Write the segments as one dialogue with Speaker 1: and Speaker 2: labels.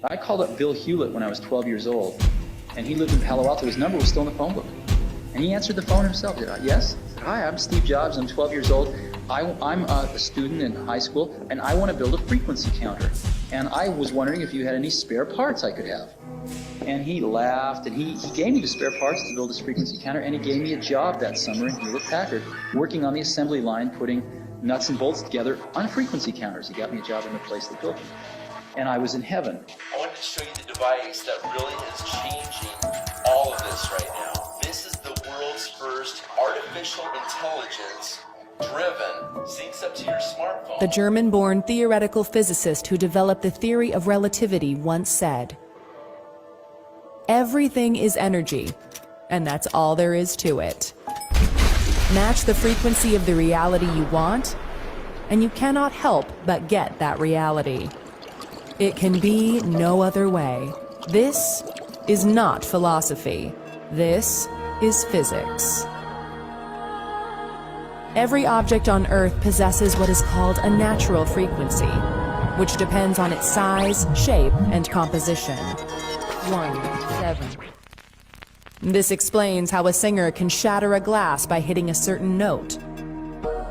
Speaker 1: I called up Bill Hewlett when I was 12 years old, and he lived in Palo Alto. His number was still in the phone book. And he answered the phone himself. He said, yes? I said, hi, I'm Steve Jobs. I'm 12 years old. I'm a student in high school, and I want to build a frequency counter. And I was wondering if you had any spare parts I could have. And he laughed, and he gave me the spare parts to build this frequency counter, and he gave me a job that summer in Hewlett-Packard, working on the assembly line, putting nuts and bolts together on frequency counters. He got me a job in the place that built them. And I was in heaven.
Speaker 2: I wanted to show you the device that really is changing all of this right now. This is the world's first artificial intelligence driven, syncs up to your smartphone.
Speaker 3: The German-born theoretical physicist who developed the theory of relativity once said, "Everything is energy, and that's all there is to it. Match the frequency of the reality you want, and you cannot help but get that reality. It can be no other way. This is not philosophy. This is physics." Every object on Earth possesses what is called a natural frequency, which depends on its size, shape, and composition. 1-7. This explains how a singer can shatter a glass by hitting a certain note,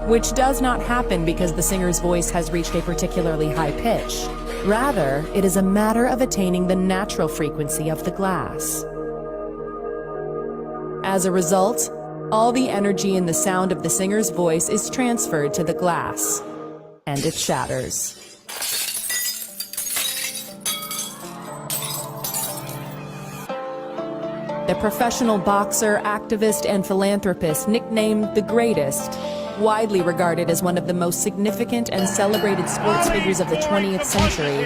Speaker 3: which does not happen because the singer's voice has reached a particularly high pitch. Rather, it is a matter of attaining the natural frequency of the glass. As a result, all the energy in the sound of the singer's voice is transferred to the glass, and it shatters. The professional boxer, activist, and philanthropist nicknamed the Greatest, widely regarded as one of the most significant and celebrated sports figures of the 20th century,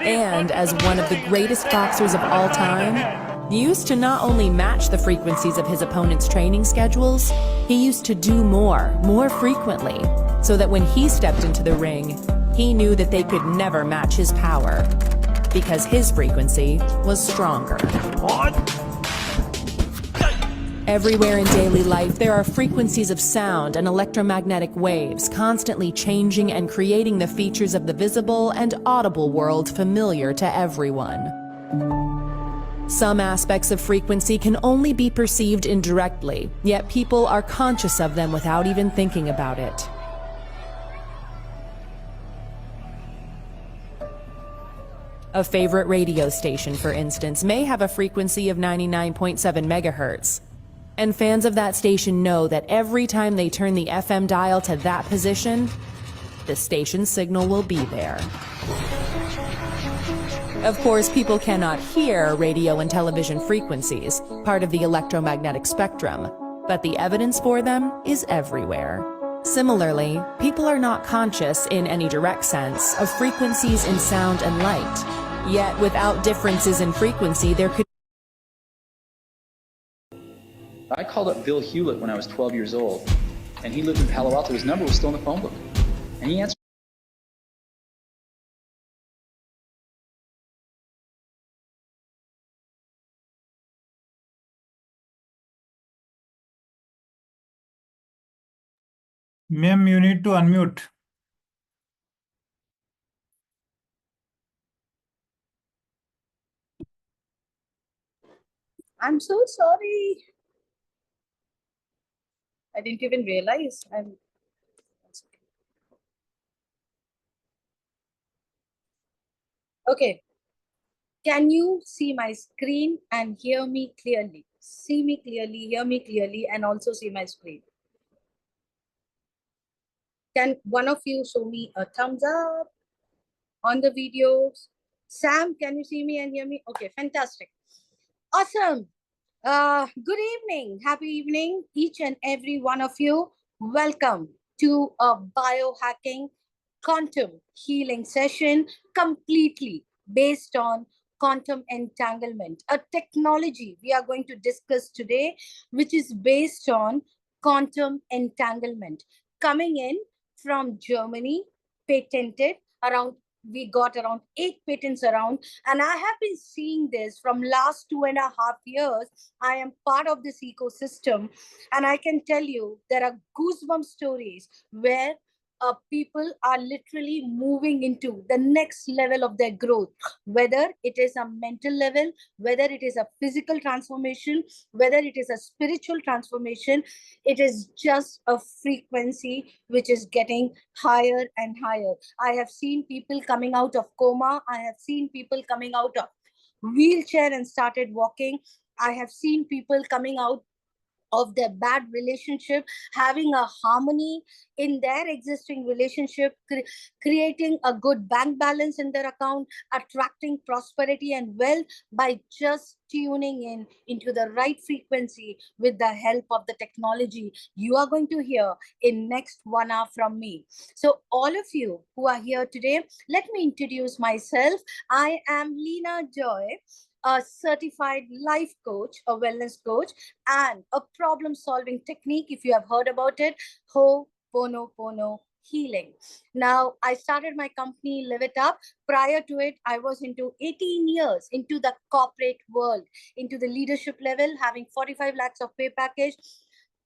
Speaker 3: and as one of the greatest boxers of all time, used to not only match the frequencies of his opponent's training schedules, he used to do more frequently, so that when he stepped into the ring, he knew that they could never match his power, because his frequency was stronger. Everywhere in daily life, there are frequencies of sound and electromagnetic waves constantly changing and creating the features of the visible and audible world familiar to everyone. Some aspects of frequency can only be perceived indirectly, yet people are conscious of them without even thinking about it. A favorite radio station, for instance, may have a frequency of 99.7 megahertz. And fans of that station know that every time they turn the FM dial to that position, the station's signal will be there. Of course, people cannot hear radio and television frequencies, part of the electromagnetic spectrum, but the evidence for them is everywhere. Similarly, people are not conscious in any direct sense of frequencies in sound and light. Yet, without differences in frequency, there could
Speaker 1: I called up Bill Hewlett when I was 12 years old, and he lived in Palo Alto. His number was still in the phone book. And he answered.
Speaker 4: Ma'am, you need to unmute.
Speaker 5: I'm so sorry. I didn't even realize. Okay. Can you see my screen and hear me clearly? See me clearly, hear me clearly, and also see my screen. Can one of you show me a thumbs up on the videos? Sam, can you see me and hear me? Okay, fantastic. Awesome. Good evening. Happy evening, each and every one of you. Welcome to a biohacking quantum healing session completely based on quantum entanglement, a technology we are going to discuss today, which is based on quantum entanglement, coming in from Germany, patented around. We got around 8 patents around, and I have been seeing this from last 2.5 years. I am part of this ecosystem, and I can tell you there are goosebump stories where people are literally moving into the next level of their growth, whether it is a mental level, whether it is a physical transformation, whether it is a spiritual transformation. It is just a frequency which is getting higher and higher. I have seen people coming out of coma. I have seen people coming out of wheelchair and started walking. I have seen people coming out of their bad relationship, having a harmony in their existing relationship, creating a good bank balance in their account, attracting prosperity and wealth by just tuning in into the right frequency with the help of the technology you are going to hear in next 1 hour from me. So all of you who are here today, let me introduce myself. I am Leena Joy, a certified life coach, a wellness coach, and a problem-solving technique, if you have heard about it, Ho'oponopono healing. Now, I started my company, Live It Up. Prior to it, I was into 18 years into the corporate world, into the leadership level, having 45 lakhs of pay package,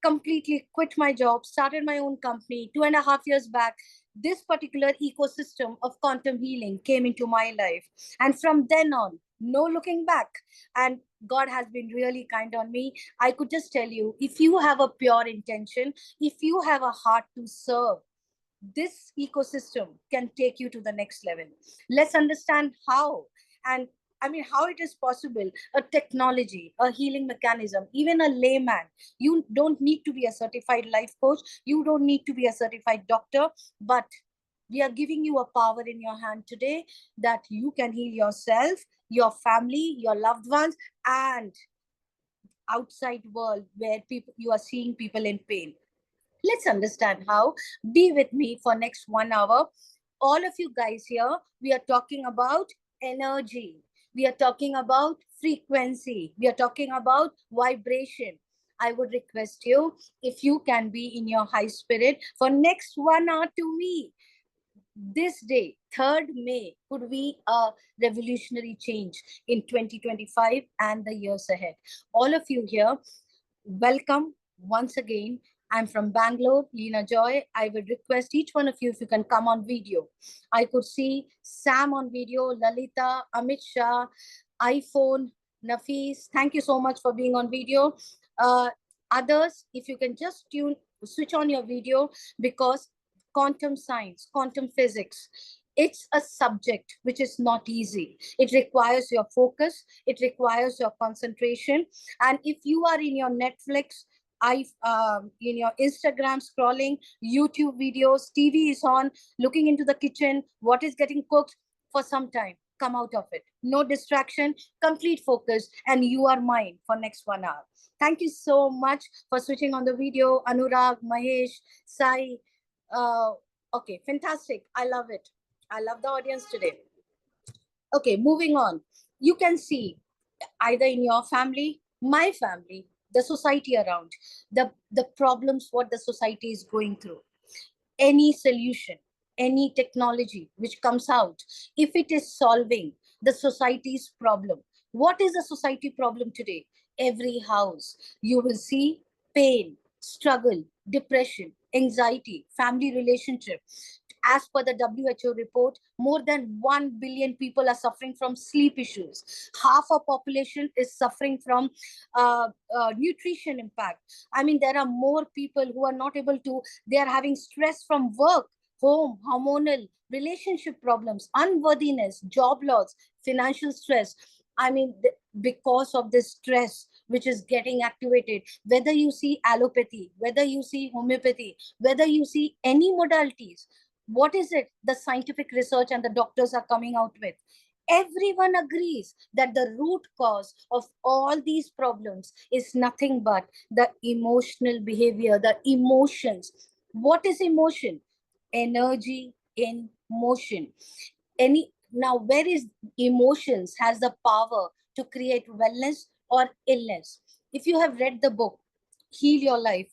Speaker 5: completely quit my job, started my own company 2.5 years back. This particular ecosystem of quantum healing came into my life. And from then on, no looking back. And God has been really kind on me. I could just tell you, if you have a pure intention, if you have a heart to serve, this ecosystem can take you to the next level. Let's understand how. And I mean, how it is possible, a technology, a healing mechanism, even a layman. You don't need to be a certified life coach. You don't need to be a certified doctor, but we are giving you a power in your hand today that you can heal yourself, your family, your loved ones, and outside world where people you are seeing people in pain. Let's understand how. Be with me for next 1 hour. All of you guys here, we are talking about energy. We are talking about frequency. We are talking about vibration. I would request you, if you can be in your high spirit for next 1 hour to me. This day, 3rd May, could be a revolutionary change in 2025 and the years ahead. All of you here, welcome once again. I'm from Bangalore, Leena Joy. I would request each one of you if you can come on video. I could see Sam on video, Lalita, Amit Shah, iPhone, Nafis. Thank you so much for being on video. Others, if you can just switch on your video, because quantum science, quantum physics, it's a subject which is not easy. It requires your focus. It requires your concentration. And if you are in your Netflix, in your Instagram scrolling, YouTube videos, TV is on, looking into the kitchen, what is getting cooked for some time, come out of it. No distraction, complete focus, and you are mine for next 1 hour. Thank you so much for switching on the video. Anurag, Mahesh, Sai. Okay, fantastic. I love it. I love the audience today. Okay, moving on. You can see either in your family, my family, the society around, the problems what the society is going through. Any solution, any technology which comes out, if it is solving the society's problem, what is the society problem today? Every house, you will see pain, struggle, depression, anxiety, family relationship. As per the WHO report, more than 1 billion people are suffering from sleep issues. Half our population is suffering from nutrition impact. I mean, there are more people who are not able to, they are having stress from work, home, hormonal, relationship problems, unworthiness, job loss, financial stress. I mean, because of this stress which is getting activated, whether you see allopathy, whether you see homeopathy, whether you see any modalities, what is it the scientific research and the doctors are coming out with? Everyone agrees that the root cause of all these problems is nothing but the emotional behavior, the emotions. What is emotion? Energy in motion. Now, where is emotions has the power to create wellness or illness? If you have read the book, Heal Your Life,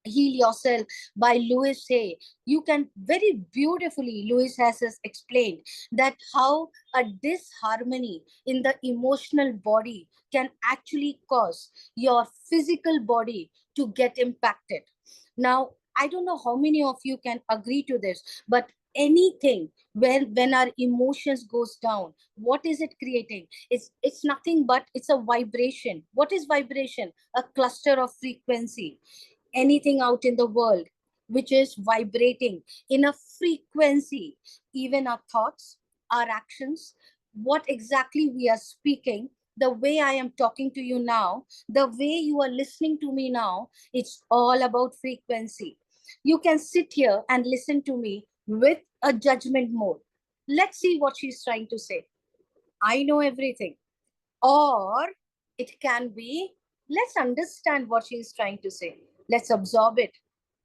Speaker 5: Heal Yourself by Louis Hay, you can very beautifully, Louis has explained that how a disharmony in the emotional body can actually cause your physical body to get impacted. Now, I don't know how many of you can agree to this, but anything when our emotions goes down, what is it creating? It's nothing but it's a vibration. What is vibration? A cluster of frequency. Anything out in the world which is vibrating in a frequency, even our thoughts, our actions, what exactly we are speaking, the way I am talking to you now, the way you are listening to me now, it's all about frequency. You can sit here and listen to me with a judgment mode. Let's see what she's trying to say. I know everything. Or it can be, let's understand what she is trying to say. Let's absorb it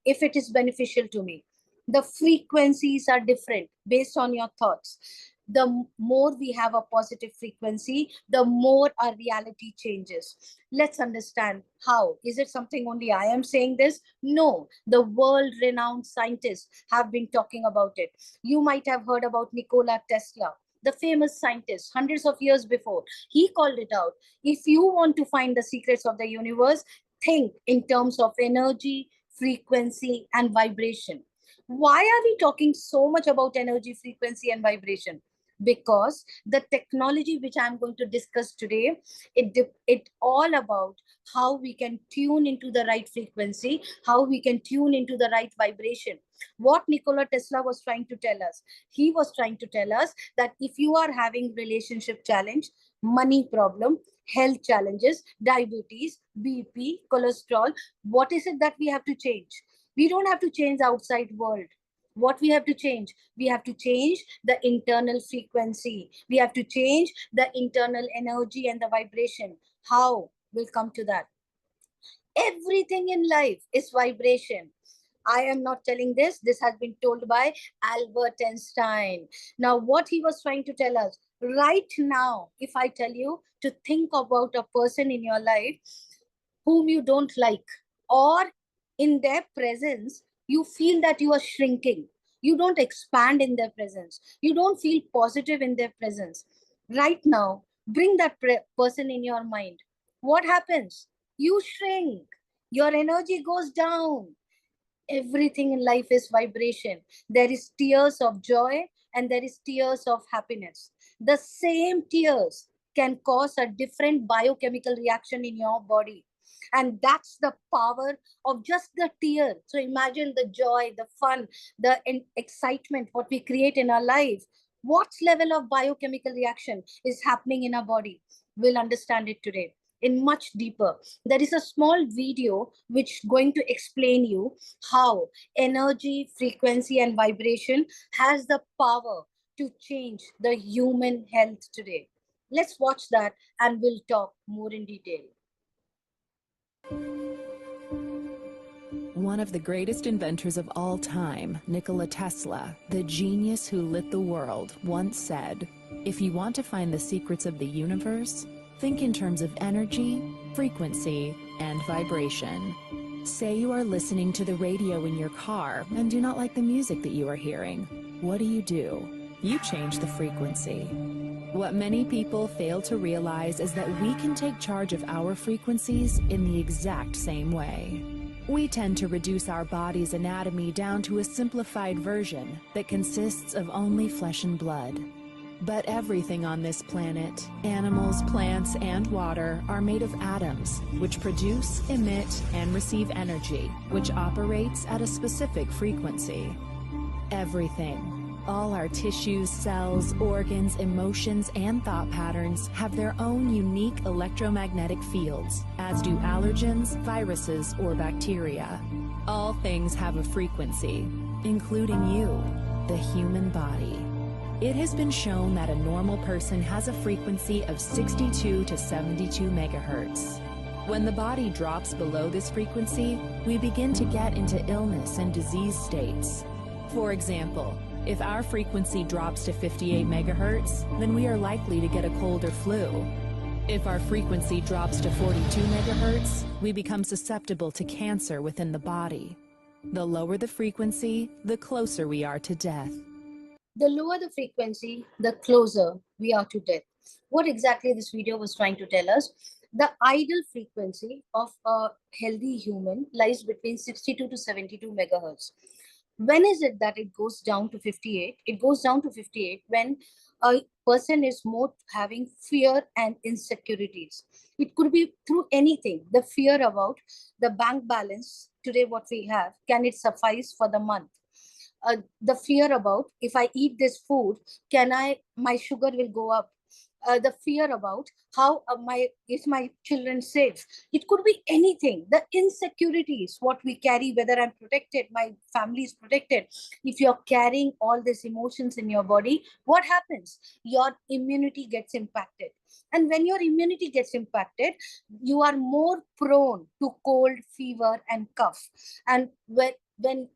Speaker 5: if it is beneficial to me. The frequencies are different based on your thoughts. The more we have a positive frequency, the more our reality changes. Let's understand how. Is it something only I am saying this? No, the world renowned scientists have been talking about it. You might have heard about Nikola Tesla, the famous scientist, hundreds of years before. He called it out. If you want to find the secrets of the universe, think in terms of energy, frequency, and vibration. Why are we talking so much about energy, frequency, and vibration? Because the technology which I'm going to discuss today, it all about how we can tune into the right frequency, how we can tune into the right vibration. What Nikola Tesla was trying to tell us, he was trying to tell us that if you are having relationship challenge, money problem, health challenges, diabetes, BP, cholesterol, what is it that we have to change? We don't have to change the outside world. What we have to change? We have to change the internal frequency. We have to change the internal energy and the vibration. How? We'll come to that. Everything in life is vibration. I am not telling this. This has been told by Albert Einstein. Now, what he was trying to tell us, right now, if I tell you to think about a person in your life whom you don't like, or in their presence, you feel that you are shrinking. You don't expand in their presence. You don't feel positive in their presence. Right now, bring that person in your mind. What happens? You shrink. Your energy goes down. Everything in life is vibration. There is tears of joy and there is tears of happiness. The same tears can cause a different biochemical reaction in your body. And that's the power of just the tear. So imagine the joy, the fun, the excitement, what we create in our life. What level of biochemical reaction is happening in our body? We'll understand it today in much deeper. There is a small video which going to explain you how energy, frequency, and vibration has the power to change the human health today. Let's watch that and we'll talk more in detail.
Speaker 3: One of the greatest inventors of all time, Nikola Tesla, the genius who lit the world, once said, "If you want to find the secrets of the universe, think in terms of energy, frequency, and vibration." Say you are listening to the radio in your car and do not like the music that you are hearing. What do? You change the frequency. What many people fail to realize is that we can take charge of our frequencies in the exact same way. We tend to reduce our body's anatomy down to a simplified version that consists of only flesh and blood. But everything on this planet, animals, plants, and water, are made of atoms, which produce, emit, and receive energy, which operates at a specific frequency. Everything. All our tissues, cells, organs, emotions, and thought patterns have their own unique electromagnetic fields, as do allergens, viruses, or bacteria. All things have a frequency, including you, the human body. It has been shown that a normal person has a frequency of 62 to 72 megahertz. When the body drops below this frequency, we begin to get into illness and disease states. For example, if our frequency drops to 58 megahertz, then we are likely to get a cold or flu. If our frequency drops to 42 megahertz, we become susceptible to cancer within the body. The lower the frequency, the closer we are to death.
Speaker 5: The lower the frequency, the closer we are to death. What exactly this video was trying to tell us? The ideal frequency of a healthy human lies between 62 to 72 megahertz. When is it that it goes down to 58? It goes down to 58 when a person is more having fear and insecurities. It could be through anything. The fear about the bank balance today, what we have, can it suffice for the month? The fear about if I eat this food, my sugar will go up. The fear about how is my children safe. It could be anything. The insecurities, what we carry, whether I'm protected, my family is protected. If you're carrying all these emotions in your body, what happens? Your immunity gets impacted. And when your immunity gets impacted, you are more prone to cold, fever, and cough. And when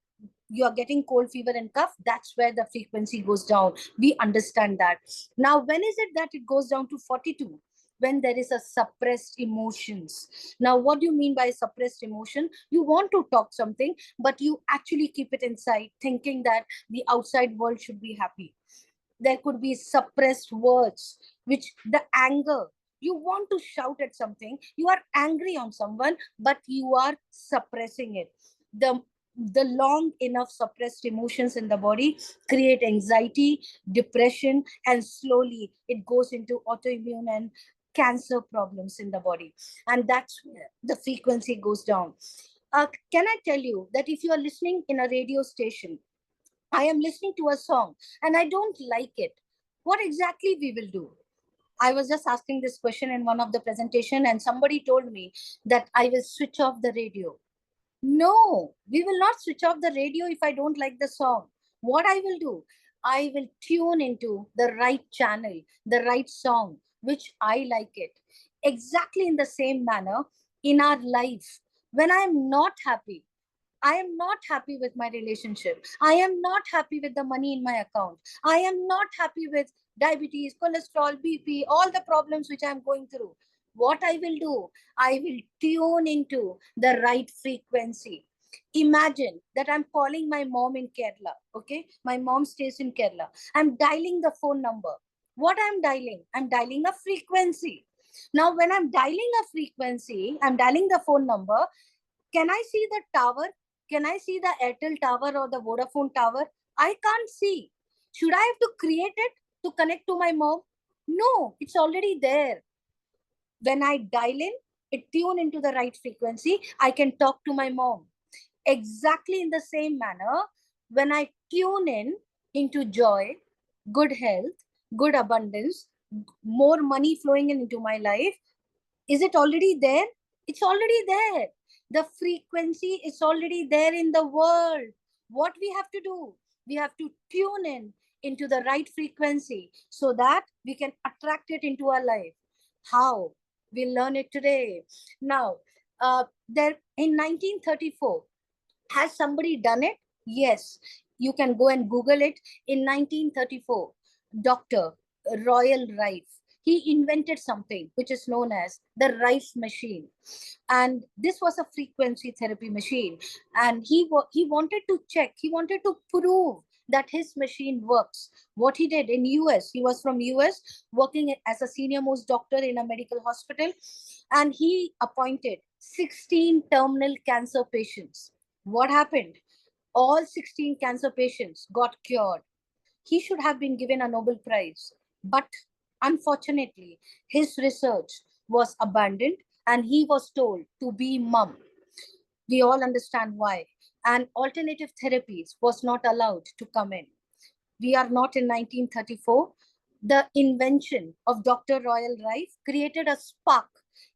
Speaker 5: you are getting cold, fever, and cough, that's where the frequency goes down. We understand that. Now, when is it that it goes down to 42? When there is a suppressed emotions. Now, what do you mean by suppressed emotion? You want to talk something, but you actually keep it inside, thinking that the outside world should be happy. There could be suppressed words, which the anger, you want to shout at something, you are angry on someone, but you are suppressing it. The long enough suppressed emotions in the body create anxiety, depression, and slowly it goes into autoimmune and cancer problems in the body. And that's where the frequency goes down. Can I tell you that if you are listening in a radio station, I am listening to a song and I don't like it, what exactly we will do? I was just asking this question in one of the presentation and somebody told me that I will switch off the radio. No, we will not switch off the radio if I don't like the song. What I will do, I will tune into the right channel, the right song, which I like it. Exactly in the same manner in our life. When I am not happy, I am not happy with my relationship. I am not happy with the money in my account. I am not happy with diabetes, cholesterol, BP, all the problems which I am going through. What I will do, I will tune into the right frequency. Imagine that I'm calling my mom in Kerala. Okay, my mom stays in Kerala. I'm dialing the phone number. What I'm dialing? I'm dialing a frequency. Now, when I'm dialing a frequency, I'm dialing the phone number. Can I see the tower? Can I see the Airtel tower or the Vodafone tower? I can't see. Should I have to create it to connect to my mom? No, it's already there. When I dial in, it tune into the right frequency. I can talk to my mom. Exactly in the same manner, when I tune in into joy, good health, good abundance, more money flowing into my life, is it already there? It's already there. The frequency is already there in the world. What we have to do? We have to tune in into the right frequency so that we can attract it into our life. How? We'll learn it today. Now, there in 1934, has somebody done it? Yes. You can go and Google it. In 1934, Dr. Royal Rife, he invented something which is known as the Rife machine. And this was a frequency therapy machine. And he wanted to check, he wanted to prove that his machine works. What he did in US, he was from US, working as a senior most doctor in a medical hospital. And he appointed 16 terminal cancer patients. What happened? All 16 cancer patients got cured. He should have been given a Nobel Prize. But unfortunately, his research was abandoned and he was told to be mum. We all understand why. And alternative therapies was not allowed to come in. We are not in 1934. The invention of Dr. Royal Rife created a spark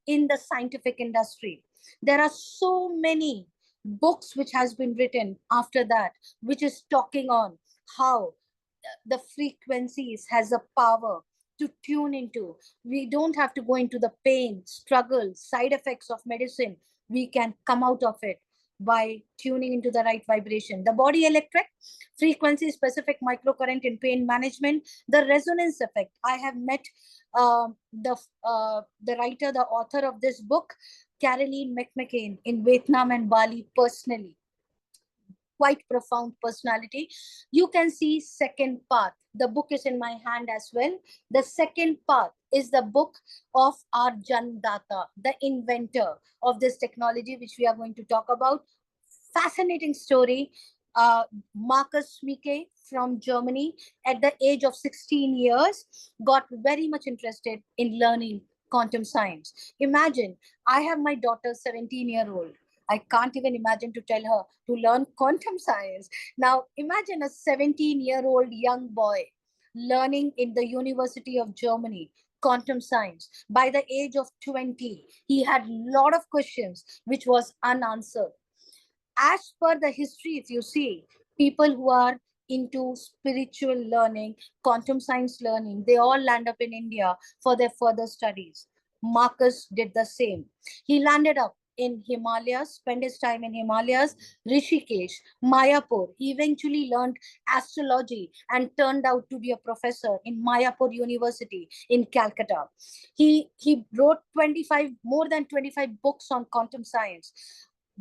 Speaker 5: in the scientific industry. There are so many books which has been written after that, which is talking on how the frequencies has a power to tune into. We don't have to go into the pain, struggle, side effects of medicine. We can come out of it by tuning into the right vibration. The body electric, frequency specific microcurrent in pain management, the resonance effect. I have met the writer, the author of this book, Caroline McMcCain, in Vietnam and Bali personally. Quite profound personality. You can see second path. The book is in my hand as well. The second part is the book of our Jandata, the inventor of this technology, which we are going to talk about. Fascinating story. Marcus Mike from Germany, at the age of 16 years, got very much interested in learning quantum science. Imagine, I have my daughter, 17-year-old. I can't even imagine to tell her to learn quantum science. Now, imagine a 17-year-old young boy learning in the University of Germany quantum science. By the age of 20, he had a lot of questions which was unanswered. As per the history, if you see, people who are into spiritual learning, quantum science learning, they all land up in India for their further studies. Marcus did the same. He landed up in Himalayas, spent his time in Himalayas, Rishikesh, Mayapur. He eventually learned astrology and turned out to be a professor in Mayapur University in Calcutta. He wrote more than 25 books on quantum science.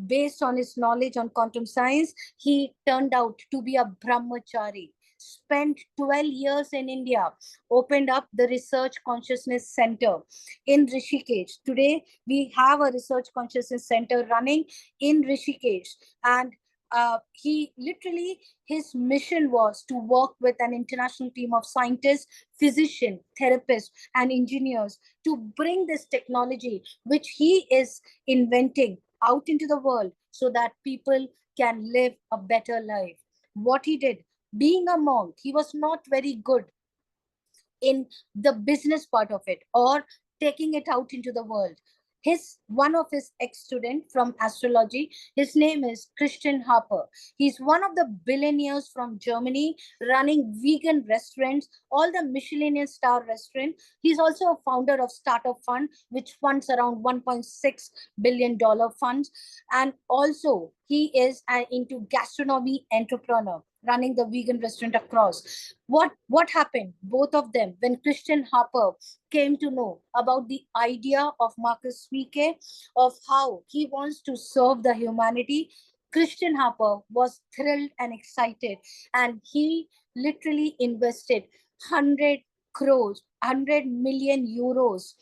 Speaker 5: Based on his knowledge on quantum science, he turned out to be a brahmachari, spent 12 years in India, opened up the Research Consciousness Center in Rishikesh. Today, we have a Research Consciousness Center running in Rishikesh. And his mission was to work with an international team of scientists, physicians, therapists, and engineers to bring this technology, which he is inventing, out into the world so that people can live a better life. What he did, being a monk, he was not very good in the business part of it or taking it out into the world. One of his ex-student from astrology, his name is Christian Harper. He's one of the billionaires from Germany, running vegan restaurants, all the Michelin star restaurant. He's also a founder of Startup Fund, which funds around $1.6 billion funds. And also he is into gastronomy entrepreneur, running the vegan restaurant across. What happened? Both of them, when Christian Harper came to know about the idea of Marcus Mike, of how he wants to serve the humanity, Christian Harper was thrilled and excited, and he literally invested 100 crores, 100 million euros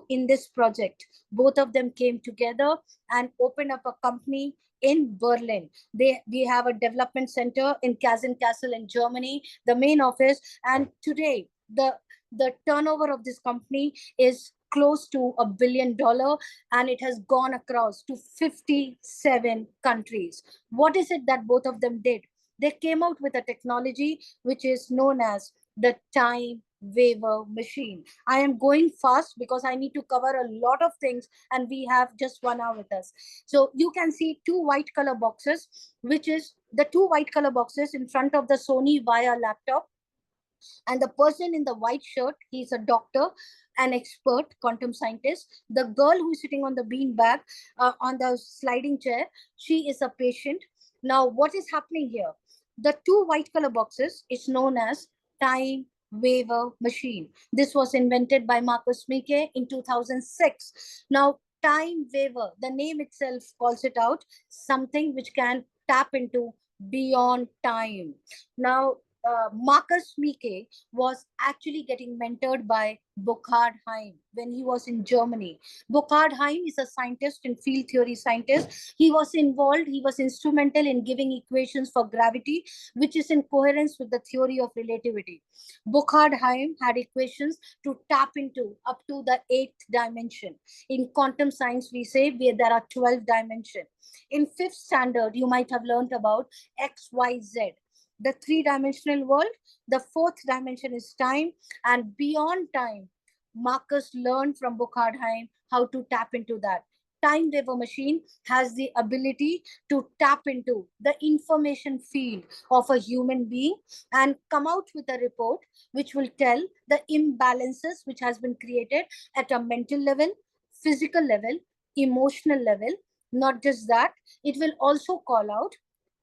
Speaker 5: in this project. Both of them came together and opened up a company in Berlin. We have a development center in Kazen Castle in Germany, the main office. And today, the turnover of this company is close to $1 billion, and it has gone across to 57 countries. What is it that both of them did? They came out with a technology which is known as the time waiver machine. I am going fast because I need to cover a lot of things, and we have just 1 hour with us. So you can see two white color boxes, which is the two white color boxes in front of the Sony Via laptop. And the person in the white shirt, he's a doctor, an expert quantum scientist. The girl who is sitting on the bean bag, on the sliding chair, she is a patient. Now, what is happening here? The two white color boxes is known as time waiver machine. This was invented by Marcus Mike in 2006. Now, time waiver, the name itself calls it out, something which can tap into beyond time. Now, Marcus Mike was actually getting mentored by Burkhard Heim when he was in Germany. Burkhard Heim is a scientist and field theory scientist. He was instrumental in giving equations for gravity, which is in coherence with the theory of relativity. Burkhard Heim had equations to tap into up to the 8th dimension. In quantum science, we say there are 12 dimensions. In 5th standard, you might have learned about X, Y, Z. The 3-dimensional world. The 4th dimension is time, and beyond time, Marcus learned from Burkhard Heim how to tap into that. Time waiver machine has the ability to tap into the information field of a human being and come out with a report which will tell the imbalances which has been created at a mental level, physical level, emotional level. Not just that, it will also call out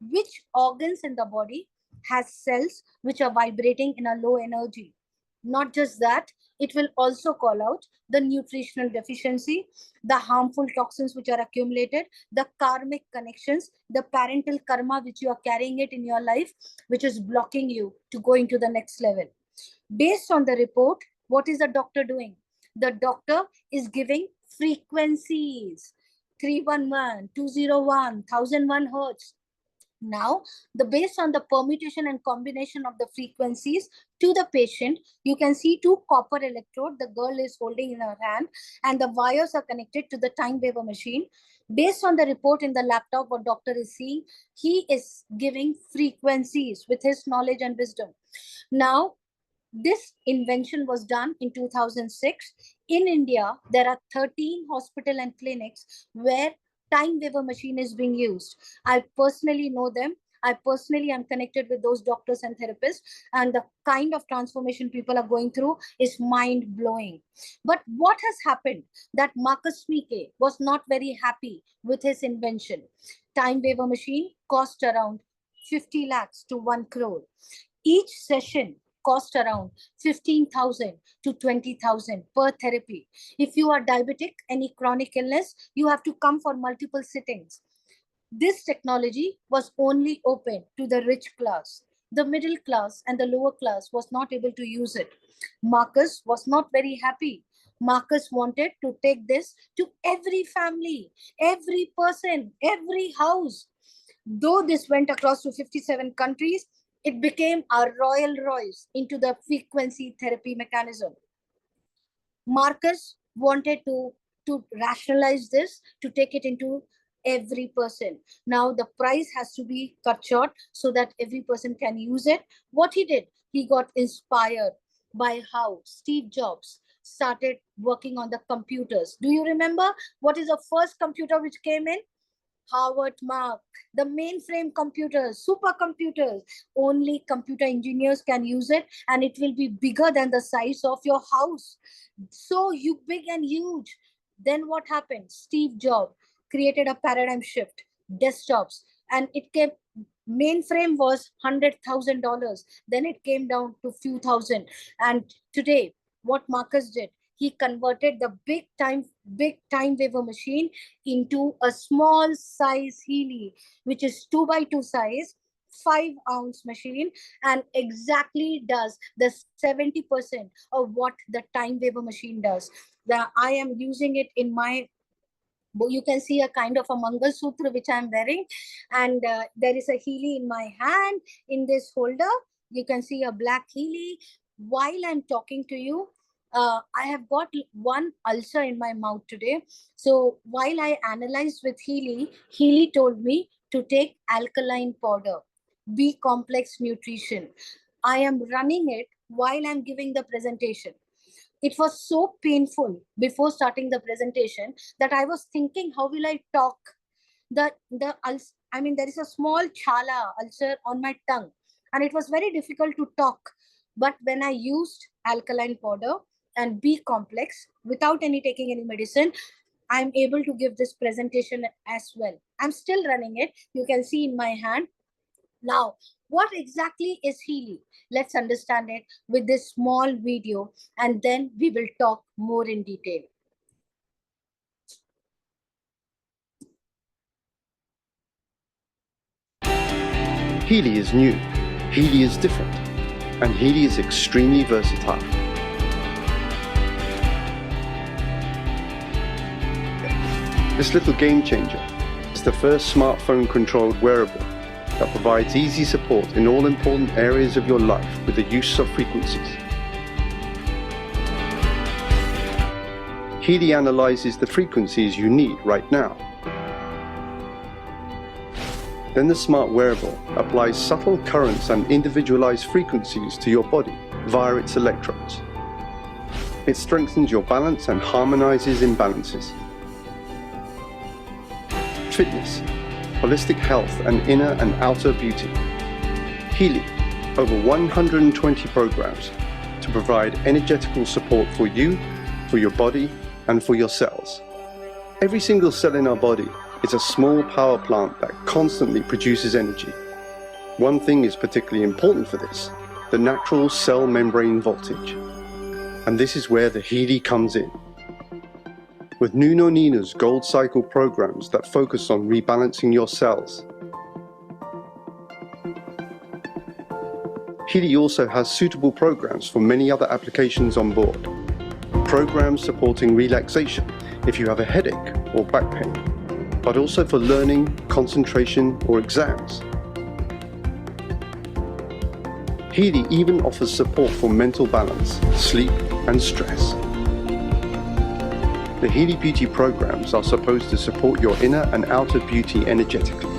Speaker 5: which organs in the body has cells which are vibrating in a low energy. Not just that, it will also call out the nutritional deficiency, the harmful toxins which are accumulated, the karmic connections, the parental karma which you are carrying it in your life, which is blocking you to going to the next level. Based on the report, what is the doctor doing? The doctor is giving frequencies, 311, 201, 1001 hertz. Now, based on the permutation and combination of the frequencies to the patient, you can see two copper electrodes the girl is holding in her hand, and the wires are connected to the time waver machine. Based on the report in the laptop, what doctor is seeing, he is giving frequencies with his knowledge and wisdom. Now, this invention was done in 2006. In India, there are 13 hospitals and clinics where time waver machine is being used. I personally know them. I personally am connected with those doctors and therapists, and the kind of transformation people are going through is mind-blowing. But what has happened? That Marcus Mike was not very happy with his invention. Time waver machine cost around 50 lakhs to 1 crore. Each session cost around 15,000 to 20,000 per therapy. If you are diabetic, any chronic illness, you have to come for multiple sittings. This technology was only open to the rich class. The middle class and the lower class was not able to use it. Marcus was not very happy. Marcus wanted to take this to every family, every person, every house. Though this went across to 57 countries, it became a Royal Royce into the frequency therapy mechanism. Marcus wanted to rationalize this, to take it into every person. Now the price has to be cut short so that every person can use it. What he did, he got inspired by how Steve Jobs started working on the computers. Do you remember what is the first computer which came in? Howard Mark, the mainframe computers, supercomputers. Only computer engineers can use it, and it will be bigger than the size of your house. So big and huge. Then what happened? Steve Jobs created a paradigm shift, desktops, and it came. Mainframe was $100,000. Then it came down to few thousand. And today, what Marcus did, he converted the big time waver machine into a small size Healy, which is 2x2 size, 5-ounce machine, and exactly does the 70% of what the time waver machine does. I am using it in my, you can see a kind of a Mangal Sutra which I'm wearing, and there is a Healy in my hand. In this holder, you can see a black Healy. While I'm talking to you, I have got one ulcer in my mouth today. So while I analyzed with Healy, Healy told me to take alkaline powder, B complex nutrition. I am running it while I'm giving the presentation. It was so painful before starting the presentation that I was thinking, how will I talk? There is a small chala ulcer on my tongue, and it was very difficult to talk. But when I used alkaline powder and B complex without taking any medicine, I'm able to give this presentation as well. I'm still running it. You can see in my hand. Now, what exactly is Healy? Let's understand it with this small video, and then we will talk more in detail.
Speaker 6: Healy is new, Healy is different, and Healy is extremely versatile. This little game changer is the first smartphone-controlled wearable that provides easy support in all important areas of your life with the use of frequencies. Healy analyzes the frequencies you need right now. Then the smart wearable applies subtle currents and individualized frequencies to your body via its electrodes. It strengthens your balance and harmonizes imbalances. Fitness, holistic health, and inner and outer beauty. Healy, over 120 programs to provide energetical support for you, for your body, and for your cells. Every single cell in our body is a small power plant that constantly produces energy. One thing is particularly important for this. the natural cell membrane voltage. And this is where the Healy comes in. With Nuno Nina's Gold Cycle programs that focus on rebalancing your cells, Healy also has suitable programs for many other applications on board. Programs supporting relaxation if you have a headache or back pain, but also for learning, concentration, or exams. Healy even offers support for mental balance, sleep, and stress. The Healy Beauty programs are supposed to support your inner and outer beauty energetically.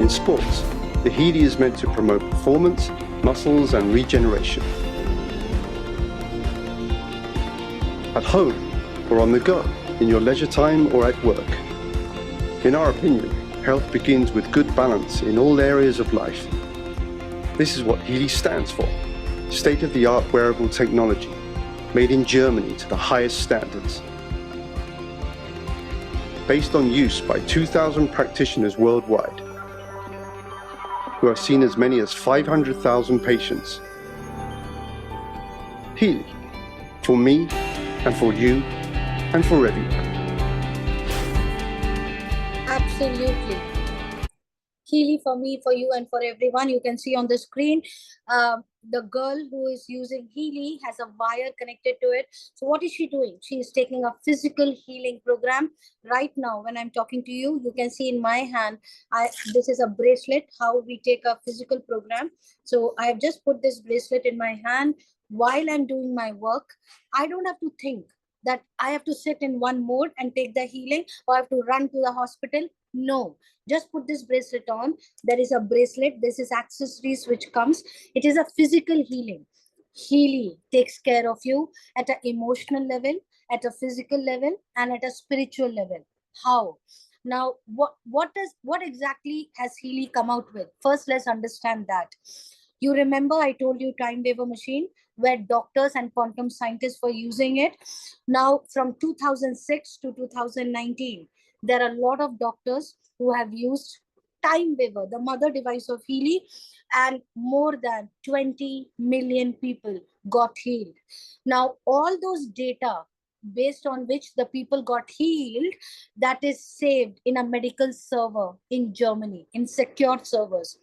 Speaker 6: In sports, the Healy is meant to promote performance, muscles, and regeneration. At home or on the go, in your leisure time or at work. In our opinion, health begins with good balance in all areas of life. This is what Healy stands for: state-of-the-art wearable technology, made in Germany to the highest standards. Based on use by 2,000 practitioners worldwide, who have seen as many as 500,000 patients. Healy, for me, and for you, and for everyone.
Speaker 5: Absolutely. Healy for me, for you, and for everyone. You can see on the screen, the girl who is using Healy has a wire connected to it. So what is she doing? She is taking a physical healing program. Right now, when I'm talking to you, you can see in my hand, this is a bracelet, how we take a physical program. So I have just put this bracelet in my hand while I'm doing my work. I don't have to think that I have to sit in one mode and take the healing, or I have to run to the hospital. No, just put this bracelet on. There is a bracelet. This is accessories which comes. It is a physical healing. Healy takes care of you at an emotional level, at a physical level, and at a spiritual level. How? Now, what exactly has Healy come out with? First, let's understand that. You remember I told you time waiver machine, where doctors and quantum scientists were using it. Now, from 2006 to 2019, there are a lot of doctors who have used time waiver, the mother device of Healy, and more than 20 million people got healed. Now, all those data based on which the people got healed, that is saved in a medical server in Germany, in secured servers.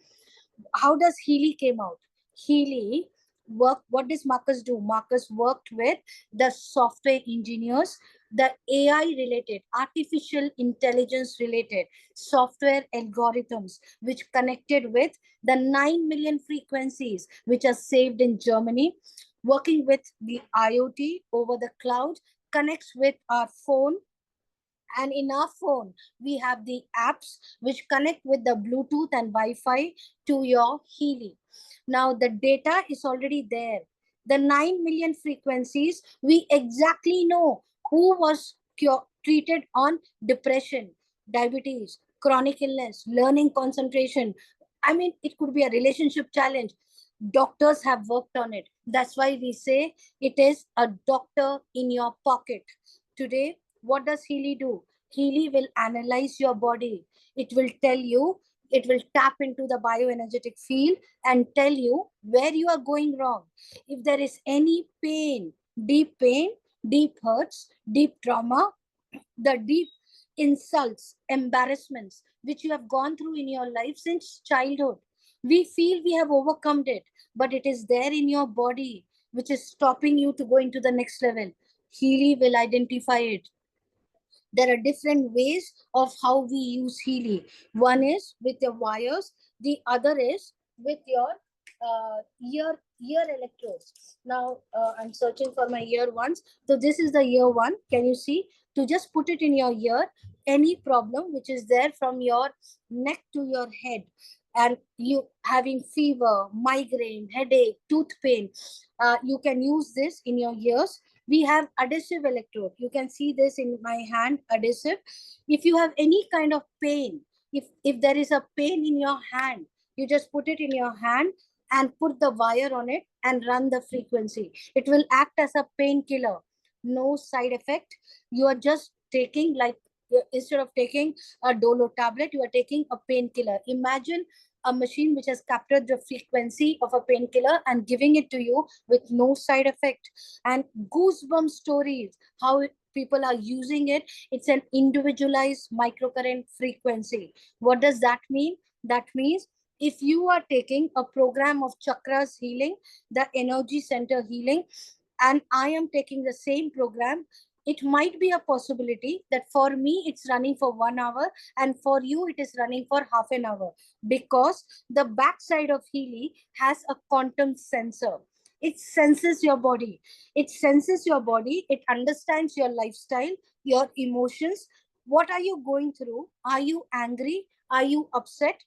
Speaker 5: How does Healy came out? Healy what does Marcus do? Marcus worked with the software engineers, the AI related, artificial intelligence related software algorithms, which connected with the 9 million frequencies which are saved in Germany, working with the IoT over the cloud, connects with our phone. And in our phone, we have the apps which connect with the Bluetooth and Wi-Fi to your Healy. Now, the data is already there. The 9 million frequencies, we exactly know who was treated on depression, diabetes, chronic illness, learning concentration. I mean, it could be a relationship challenge. Doctors have worked on it. That's why we say it is a doctor in your pocket. Today, what does Healy do? Healy will analyze your body. It will tell you, it will tap into the bioenergetic field and tell you where you are going wrong. If there is any pain, deep hurts, deep trauma, the deep insults, embarrassments, which you have gone through in your life since childhood, we feel we have overcome it, but it is there in your body, which is stopping you to go into the next level. Healy will identify it. There are different ways of how we use Healy. One is with your wires. The other is with your ear electrodes. Now I'm searching for my ear ones. So this is the ear one. Can you see? To just put it in your ear, any problem which is there from your neck to your head, and you having fever, migraine, headache, tooth pain, you can use this in your ears. We have adhesive electrode. You can see this in my hand, adhesive. If you have any kind of pain, if there is a pain in your hand, you just put it in your hand and put the wire on it and run the frequency. It will act as a painkiller. No side effect. You are just taking, like, instead of taking a Dolo tablet, you are taking a painkiller. Imagine a machine which has captured the frequency of a painkiller and giving it to you with no side effect. And goosebump stories, how people are using it. It's an individualized microcurrent frequency. What does that mean? That means if you are taking a program of chakras healing, the energy center healing, and I am taking the same program, it might be a possibility that for me it's running for 1 hour and for you it is running for half an hour, because the backside of Healy has a quantum sensor. It senses your body. It senses your body. It understands your lifestyle, your emotions. What are you going through? Are you angry? Are you upset?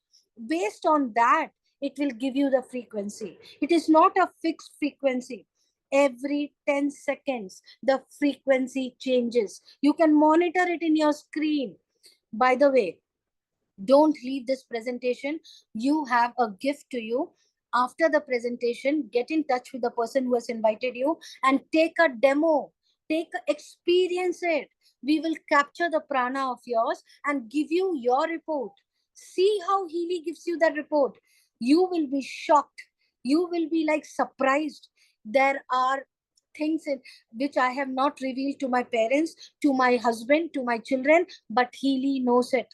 Speaker 5: Based on that, it will give you the frequency. It is not a fixed frequency. Every 10 seconds, the frequency changes. You can monitor it in your screen. By the way, don't leave this presentation. You have a gift to you. After the presentation, get in touch with the person who has invited you and take a demo. Experience it. We will capture the prana of yours and give you your report. See how Healy gives you that report. You will be shocked. You will be like surprised. There are things which I have not revealed to my parents, to my husband, to my children, but Healy knows it.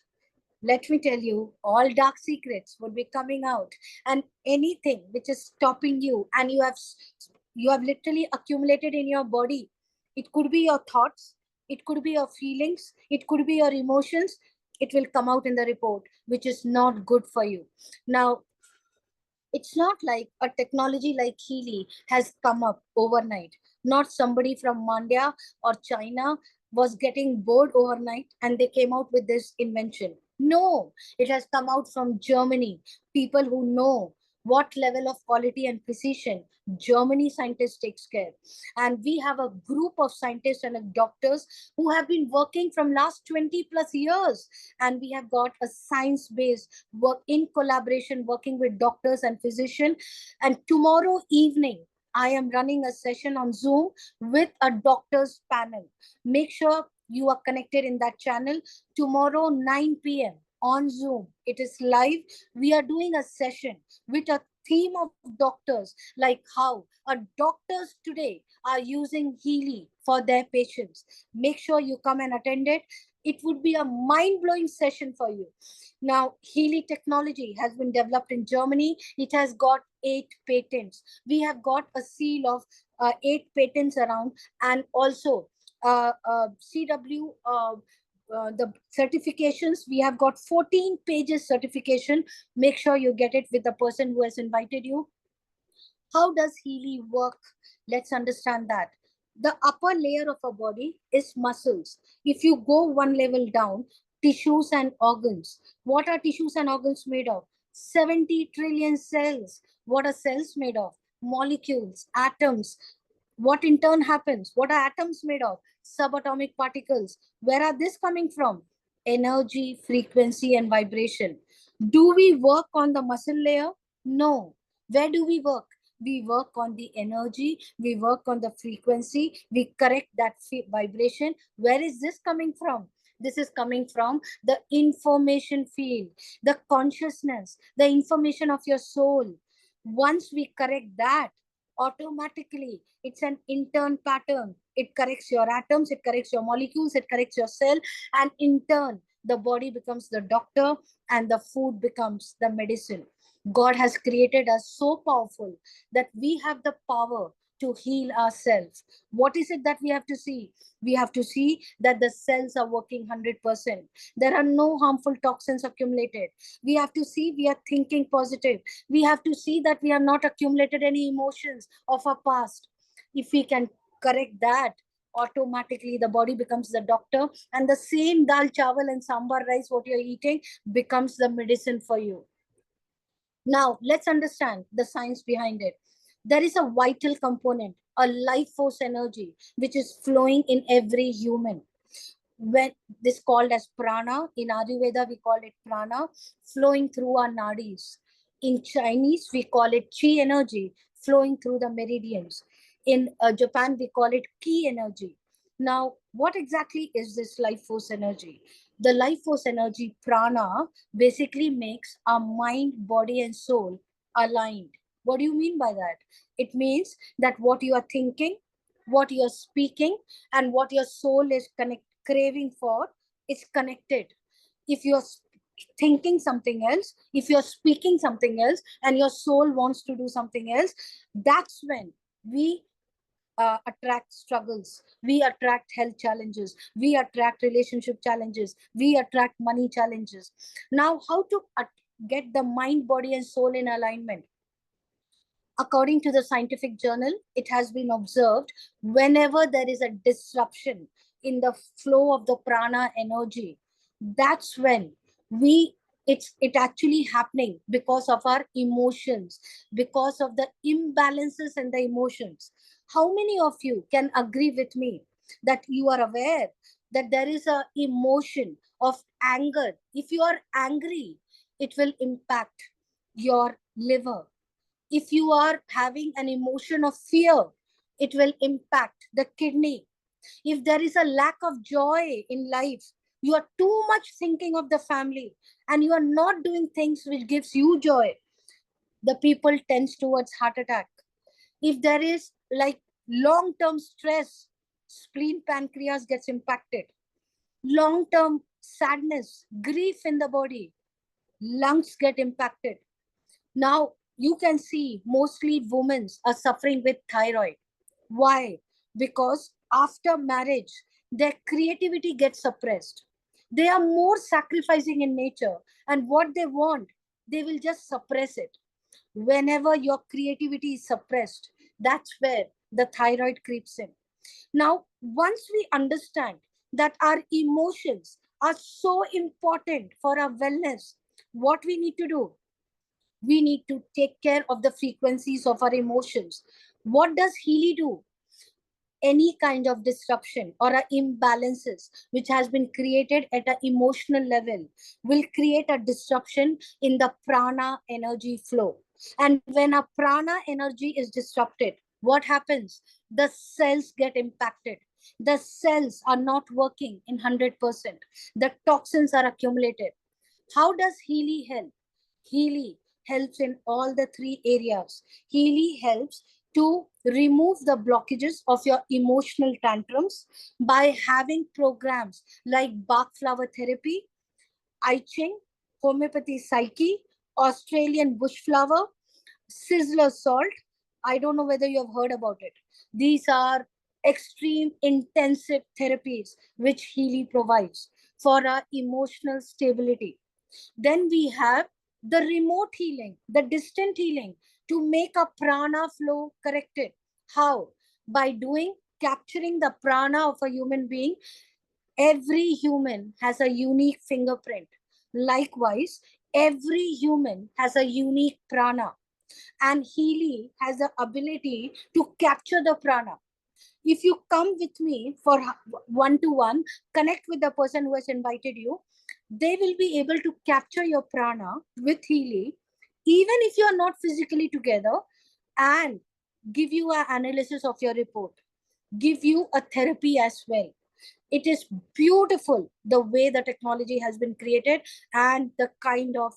Speaker 5: Let me tell you, all dark secrets would be coming out, and anything which is stopping you and you have literally accumulated in your body. It could be your thoughts, it could be your feelings, it could be your emotions. It will come out in the report, which is not good for you. Now, it's not like a technology like Healy has come up overnight. Not somebody from Mandya or China was getting bored overnight and they came out with this invention. No, it has come out from Germany. People who know what level of quality and precision Germany scientists takes care. And we have a group of scientists and doctors who have been working from last 20 plus years. And we have got a science-based work in collaboration, working with doctors and physicians. And tomorrow evening, I am running a session on Zoom with a doctor's panel. Make sure you are connected in that channel. Tomorrow, 9 p.m. on Zoom. It is live. We are doing a session with a theme of doctors, like how doctors today are using Healy for their patients. Make sure you come and attend it. It would be a mind-blowing session for you. Now, Healy technology has been developed in Germany. It has got 8 patents. We have got a seal of 8 patents around, and also CW, the certifications. We have got 14 pages certification. Make sure you get it with the person who has invited you. How does Healy work? Let's understand that. The upper layer of a body is muscles. If you go one level down, tissues and organs. What are tissues and organs made of? 70 trillion cells. What are cells made of? Molecules, atoms. What in turn happens? What are atoms made of? Subatomic particles. Where are this coming from? Energy, frequency, and vibration. Do we work on the muscle layer? No. Where do we work? We work on the energy, we work on the frequency, we correct that vibration. Where is this coming from? This is coming from the information field, the consciousness, the information of your soul. Once we correct that, automatically it's an intern pattern. It corrects your atoms, it corrects your molecules, it corrects your cell, and in turn, the body becomes the doctor and the food becomes the medicine. God has created us so powerful that we have the power to heal ourselves. What is it that we have to see? We have to see that the cells are working 100%. There are no harmful toxins accumulated. We have to see we are thinking positive. We have to see that we have not accumulated any emotions of our past. If we can correct that, automatically the body becomes the doctor, and the same dal chawal and sambar rice what you're eating becomes the medicine for you. Now, let's understand the science behind it. There is a vital component, a life force energy, which is flowing in every human. When this called as prana, in Ayurveda, we call it prana, flowing through our nadis. In Chinese, we call it chi energy, flowing through the meridians. In Japan, we call it ki energy. Now, what exactly is this life force energy? The life force energy, prana, basically makes our mind, body, and soul aligned. What do you mean by that? It means that what you are thinking, what you are speaking, and what your soul is craving for is connected. If you're thinking something else, if you're speaking something else, and your soul wants to do something else, that's when we attract struggles, we attract health challenges, we attract relationship challenges, we attract money challenges. Now, how to get the mind, body, and soul in alignment? According to the scientific journal, it has been observed whenever there is a disruption in the flow of the prana energy, that's when it actually happening because of our emotions, because of the imbalances in the emotions. How many of you can agree with me that you are aware that there is a emotion of anger? If you are angry, it will impact your liver. If you are having an emotion of fear, it will impact the kidney. If there is a lack of joy in life, you are too much thinking of the family and you are not doing things which gives you joy, the people tends towards heart attack. If there is like long-term stress, spleen, pancreas gets impacted. Long-term sadness, grief in the body, lungs get impacted. Now, you can see mostly women are suffering with thyroid. Why? Because after marriage, their creativity gets suppressed. They are more sacrificing in nature, and what they want, they will just suppress it. Whenever your creativity is suppressed, that's where the thyroid creeps in. Now, once we understand that our emotions are so important for our wellness, what we need to do? We need to take care of the frequencies of our emotions. What does Healy do? Any kind of disruption or imbalances which has been created at an emotional level will create a disruption in the prana energy flow. And when a prana energy is disrupted, what happens? The cells get impacted. The cells are not working in 100%. The toxins are accumulated. How does Healy help? Healy helps in all the three areas. Healy helps to remove the blockages of your emotional tantrums by having programs like Bach flower therapy, I Ching, homeopathy psyche, Australian bush flower, sizzler salt. I don't know whether you have heard about it. These are extreme intensive therapies which Healy provides for our emotional stability. Then we have the remote healing, the distant healing to make a prana flow corrected. How? By capturing the prana of a human being. Every human has a unique fingerprint. Likewise, every human has a unique prana. And Healy has the ability to capture the prana. If you come with me for one-to-one, connect with the person who has invited you, they will be able to capture your prana with Healy, even if you are not physically together, and give you an analysis of your report, give you a therapy as well. It is beautiful the way the technology has been created and the kind of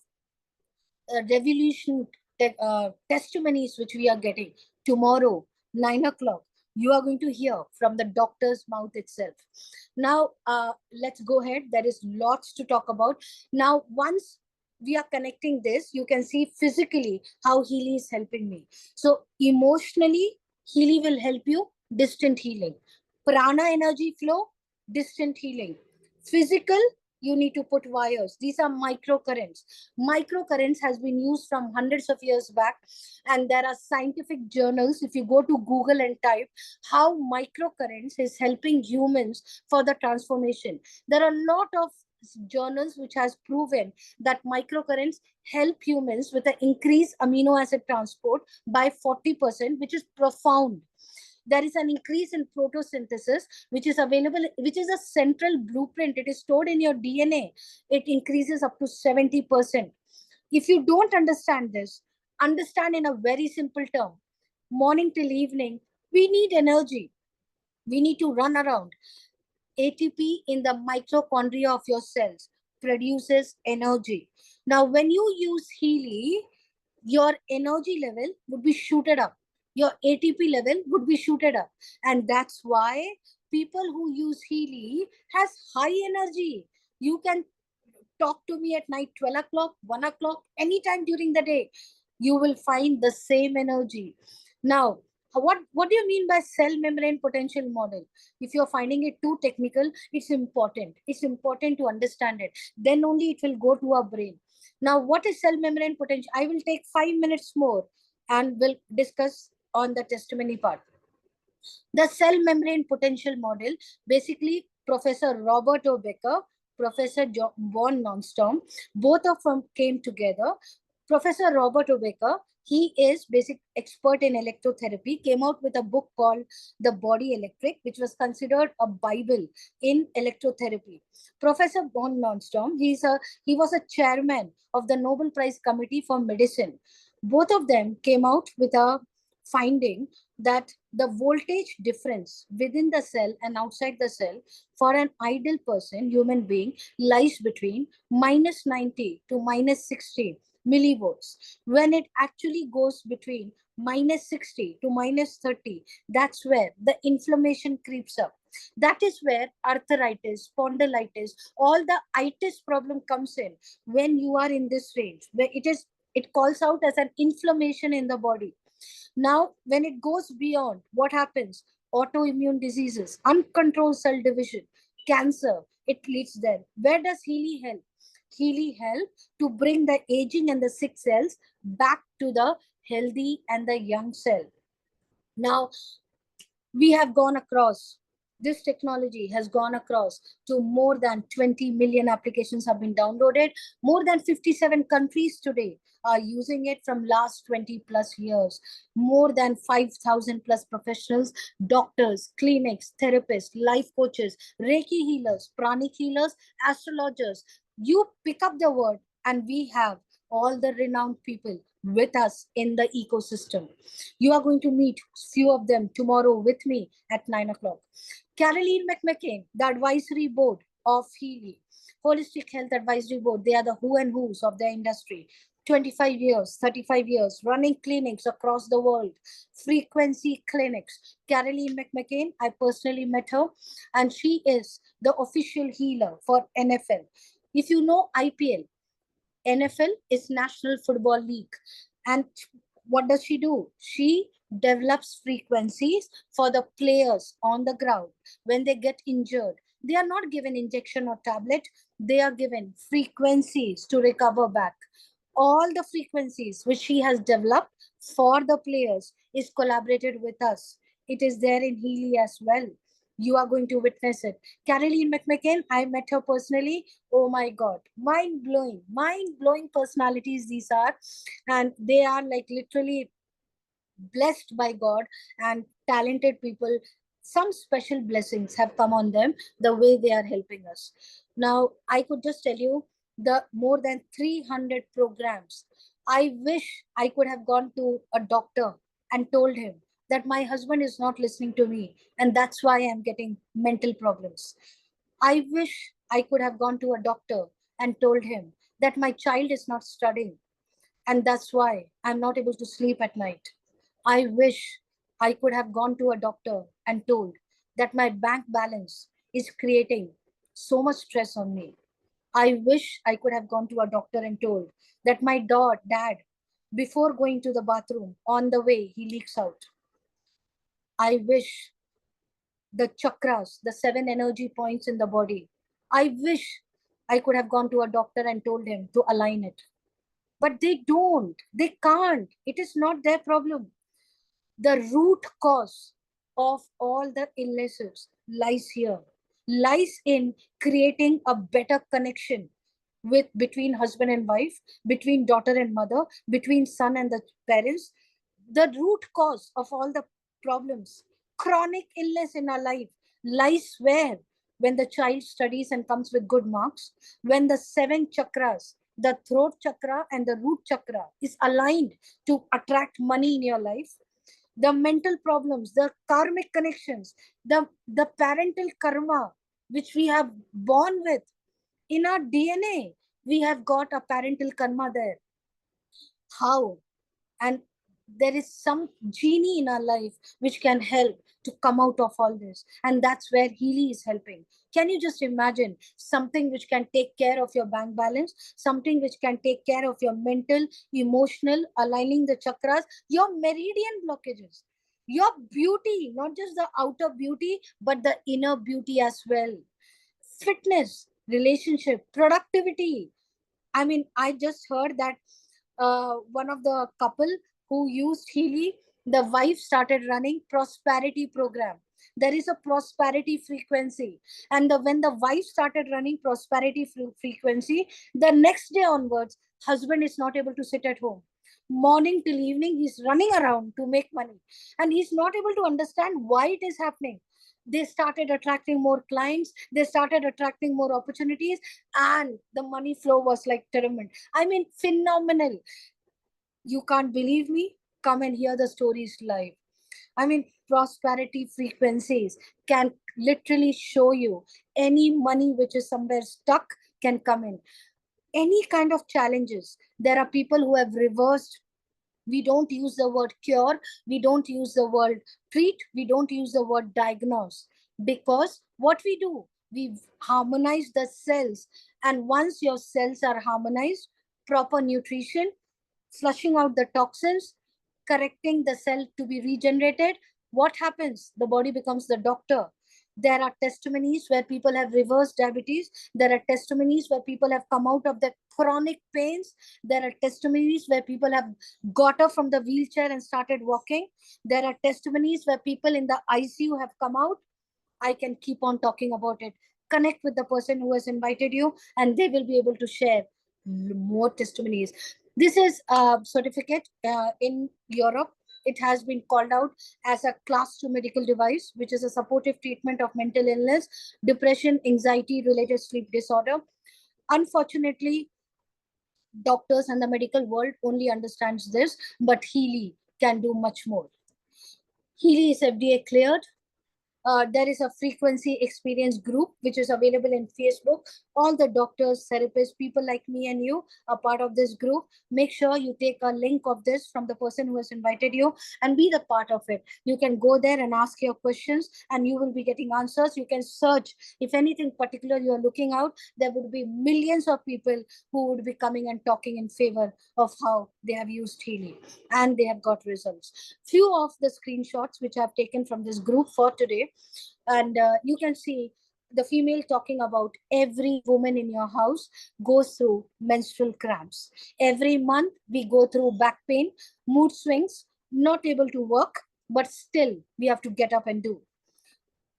Speaker 5: revolution testimonies which we are getting. Tomorrow, 9 o'clock, you are going to hear from the doctor's mouth itself. Now, let's go ahead. There is lots to talk about. Now, once we are connecting this, you can see physically how Healy is helping me. So emotionally, Healy will help you, distant healing. Prana energy flow, distant healing. Physical, you need to put wires. These are microcurrents. Microcurrents has been used from hundreds of years back, and there are scientific journals. If you go to Google and type how microcurrents is helping humans for the transformation, there are a lot of journals which has proven that microcurrents help humans with an increased amino acid transport by 40%, which is profound. There is an increase in photosynthesis, which is available, which is a central blueprint. It is stored in your DNA. It increases up to 70%. If you don't understand this, understand in a very simple term. Morning till evening, we need energy. We need to run around. ATP in the mitochondria of your cells produces energy. Now, when you use Healy, your energy level would be shooted up. Your ATP level would be shooted up. And that's why people who use Healy has high energy. You can talk to me at night, 12 o'clock, 1 o'clock, anytime during the day. You will find the same energy. Now, what do you mean by cell membrane potential model? If you're finding it too technical, it's important. It's important to understand it. Then only it will go to our brain. Now, what is cell membrane potential? I will take 5 minutes more and we'll discuss on the testimony part. The cell membrane potential model, basically Professor Robert O. Becker, Professor Von Nonstorm, both of them came together. Professor Robert O. Becker, he is basic expert in electrotherapy, came out with a book called The Body Electric, which was considered a Bible in electrotherapy. Professor Von Nonstorm, he was a chairman of the Nobel Prize Committee for Medicine. Both of them came out with a finding that the voltage difference within the cell and outside the cell for an ideal person, human being, lies between minus 90 to minus 60 millivolts. When it actually goes between minus 60 to minus 30, that's where the inflammation creeps up. That is where arthritis, spondylitis, all the itis problem comes in when you are in this range, where it calls out as an inflammation in the body. Now, when it goes beyond, what happens? Autoimmune diseases, uncontrolled cell division, cancer, it leads there. Where does Healy help? Healy help to bring the aging and the sick cells back to the healthy and the young cell. Now, we have gone across, this technology has gone across to more than 20 million applications have been downloaded. More than 57 countries today are using it from last 20 plus years. More than 5,000 plus professionals, doctors, clinics, therapists, life coaches, Reiki healers, pranic healers, astrologers. You pick up the word and we have all the renowned people with us in the ecosystem. You are going to meet few of them tomorrow with me at 9 o'clock. Caroline McMcCain, the advisory board of Healy, Holistic Health Advisory Board, they are the who and who's of the industry. 25 years, 35 years, running clinics across the world, frequency clinics. Caroline McMcCain, I personally met her, and she is the official healer for NFL. If you know IPL, NFL is National Football League. And what does she do? She develops frequencies for the players on the ground. When they get injured, they are not given injection or tablet. They are given frequencies to recover back. All the frequencies which she has developed for the players is collaborated with us. It is there in Healy as well. You are going to witness it. Caroline McMcCain, I met her personally. Oh my God, mind-blowing personalities these are. And they are like literally blessed by God and talented people. Some special blessings have come on them the way they are helping us. Now, I could just tell you the more than 300 programs. I wish I could have gone to a doctor and told him that my husband is not listening to me and that's why I'm getting mental problems. I wish I could have gone to a doctor and told him that my child is not studying and that's why I'm not able to sleep at night. I wish I could have gone to a doctor and told that my bank balance is creating so much stress on me. I wish I could have gone to a doctor and told that my dad, before going to the bathroom, on the way, he leaks out. I wish the chakras, the 7 energy points in the body, I wish I could have gone to a doctor and told him to align it. But they don't, they can't. It is not their problem. The root cause of all the illnesses lies here, lies in creating a better connection between husband and wife, between daughter and mother, between son and the parents. The root cause of all the problems, chronic illness in our life, lies where? When the child studies and comes with good marks, when the 7 chakras, the throat chakra and the root chakra is aligned to attract money in your life, the mental problems, the karmic connections, the parental karma which we have born with. In our DNA, we have got a parental karma there. How? And there is some genie in our life which can help to come out of all this. And that's where Healy is helping. Can you just imagine something which can take care of your bank balance, something which can take care of your mental, emotional, aligning the chakras, your meridian blockages, your beauty, not just the outer beauty, but the inner beauty as well. Fitness, relationship, productivity. I mean, I just heard that one of the couple who used Healy, the wife started running prosperity program. There is a prosperity frequency, and when the wife started running prosperity frequency, the next day onwards, husband is not able to sit at home. Morning till evening, he's running around to make money, and he's not able to understand why it is happening. They started attracting more clients, they started attracting more opportunities, and the money flow was like terrible. I mean, phenomenal. You can't believe me? Come and hear the stories live. I mean, prosperity frequencies can literally show you any money which is somewhere stuck can come in. Any kind of challenges. There are people who have reversed. We don't use the word cure. We don't use the word treat. We don't use the word diagnose. Because what we do, we harmonize the cells. And once your cells are harmonized, proper nutrition, flushing out the toxins, correcting the cell to be regenerated, what happens? The body becomes the doctor. There are testimonies where people have reversed diabetes. There are testimonies where people have come out of the chronic pains. There are testimonies where people have got up from the wheelchair and started walking. There are testimonies where people in the ICU have come out. I can keep on talking about it. Connect with the person who has invited you, and they will be able to share more testimonies. This is a certificate in Europe. It has been called out as a class 2 medical device, which is a supportive treatment of mental illness, depression, anxiety related sleep disorder. Unfortunately, doctors and the medical world only understands this, but Healy can do much more. Healy is FDA cleared. There is a frequency experience group which is available in Facebook. All the doctors, therapists, people like me and you are part of this group. Make sure you take a link of this from the person who has invited you and be the part of it. You can go there and ask your questions and you will be getting answers. You can search if anything particular you are looking out. There would be millions of people who would be coming and talking in favor of how they have used Healy and they have got results. Few of the screenshots which I have taken from this group for today. And you can see the female talking about every woman in your house goes through menstrual cramps. Every month we go through back pain, mood swings, not able to work, but still we have to get up and do.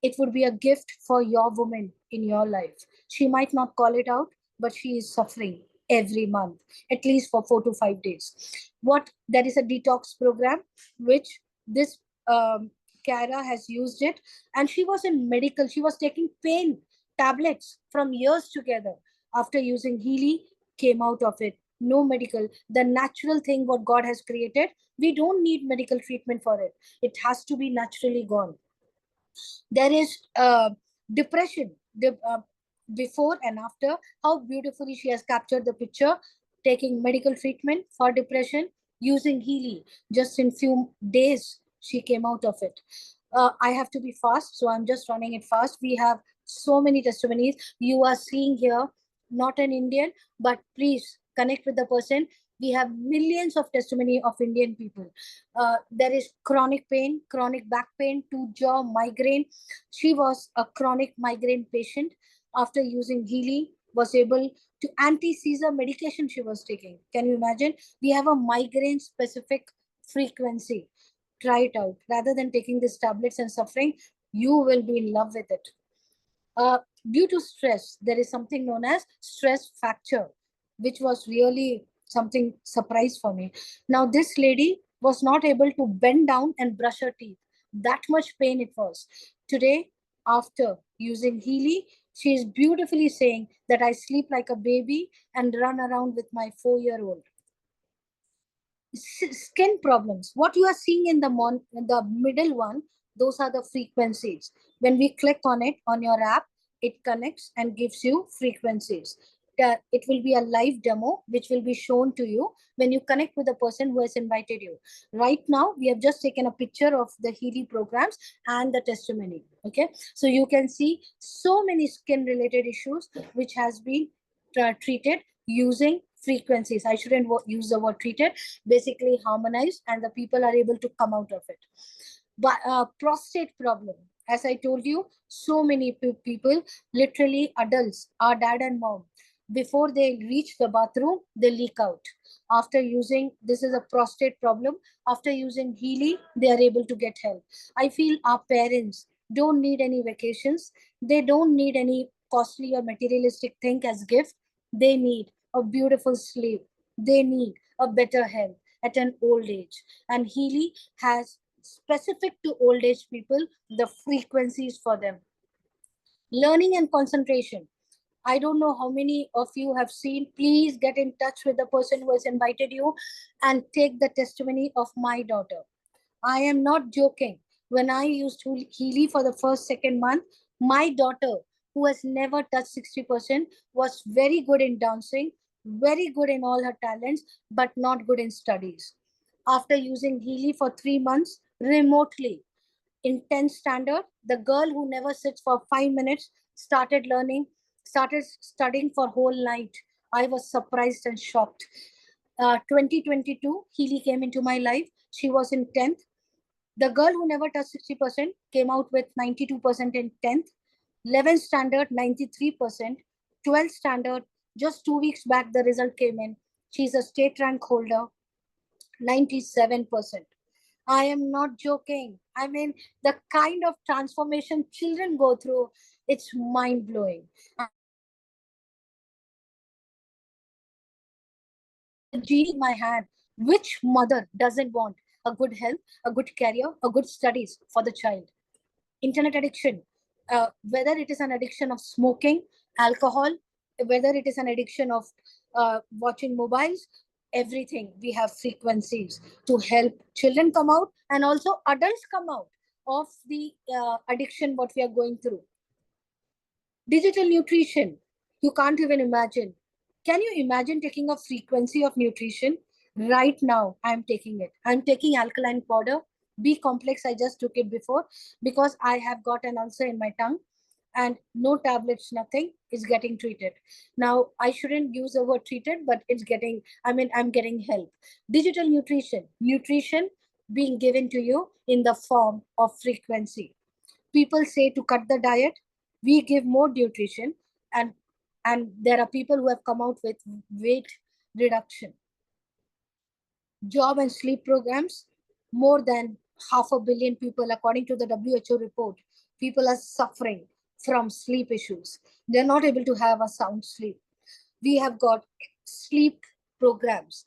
Speaker 5: It would be a gift for your woman in your life. She might not call it out, but she is suffering every month, at least for 4 to 5 days. There is a detox program, which this Kara has used it, and she was in medical. She was taking pain tablets from years together. After using Healy, came out of it. No medical. The natural thing what God has created, we don't need medical treatment for it. It has to be naturally gone. There is depression before and after. How beautifully she has captured the picture, taking medical treatment for depression using Healy. Just in few days she came out of it. I have to be fast, so I'm just running it fast. We have so many testimonies you are seeing here. Not an Indian, but please connect with the person. We have millions of testimony of Indian people. There is chronic pain, chronic back pain, tooth jaw, migraine. She was a chronic migraine patient. After using Healy, was able to anti-seizure medication she was taking. Can you imagine? We have a migraine specific frequency. Try it out. Rather than taking these tablets and suffering, you will be in love with it. Due to stress, there is something known as stress fracture, which was really something surprise for me. Now, this lady was not able to bend down and brush her teeth. That much pain it was. Today, after using Healy, she is beautifully saying that I sleep like a baby and run around with my 4-year-old. Skin problems. What you are seeing in the middle one, those are the frequencies. When we click on it on your app, it connects and gives you frequencies. It will be a live demo which will be shown to you when you connect with the person who has invited you. Right now, we have just taken a picture of the Healy programs and the testimony. Okay, so you can see so many skin related issues which has been treated using frequencies. I shouldn't use the word treated, basically harmonized, and the people are able to come out of it. But prostate problem, as I told you, so many people, literally adults, our dad and mom, before they reach the bathroom, they leak out. After using, this is a prostate problem, after using Healy, they are able to get help. I feel our parents don't need any vacations. They don't need any costly or materialistic thing as gift. They need a beautiful sleep. They need a better health at an old age. And Healy has specific to old age people, the frequencies for them. Learning and concentration. I don't know how many of you have seen. Please get in touch with the person who has invited you and take the testimony of my daughter. I am not joking. When I used Healy for the first, second month, my daughter, who has never touched 60%, was very good in dancing, very good in all her talents, but not good in studies. After using Healy for 3 months remotely, in 10th standard, the girl who never sits for 5 minutes started learning, started studying for whole night. I was surprised and shocked. 2022, Healy came into my life. She was in 10th. The girl who never touched 60% came out with 92% in 10th. 11th standard, 93%. 12th standard, just 2 weeks back, the result came in. She's a state rank holder, 97%. I am not joking. I mean, the kind of transformation children go through, it's mind-blowing. The genie in my hand, which mother doesn't want a good health, a good career, a good studies for the child? Internet addiction, whether it is an addiction of smoking, alcohol, whether it is an addiction of watching mobiles, everything, we have frequencies to help children come out and also adults come out of the addiction what we are going through. Digital nutrition, you can't even imagine. Can you imagine taking a frequency of nutrition? Right now, I'm taking it. I'm taking alkaline powder, B complex. I just took it before because I have got an ulcer in my tongue and no tablets, nothing is getting treated. Now, I shouldn't use the word treated, but it's getting, I'm getting help. Digital nutrition being given to you in the form of frequency. People say to cut the diet, we give more nutrition, and there are people who have come out with weight reduction. Job and sleep programs, more than 500 million people, according to the WHO report, people are suffering from sleep issues. They're not able to have a sound sleep. We have got sleep programs,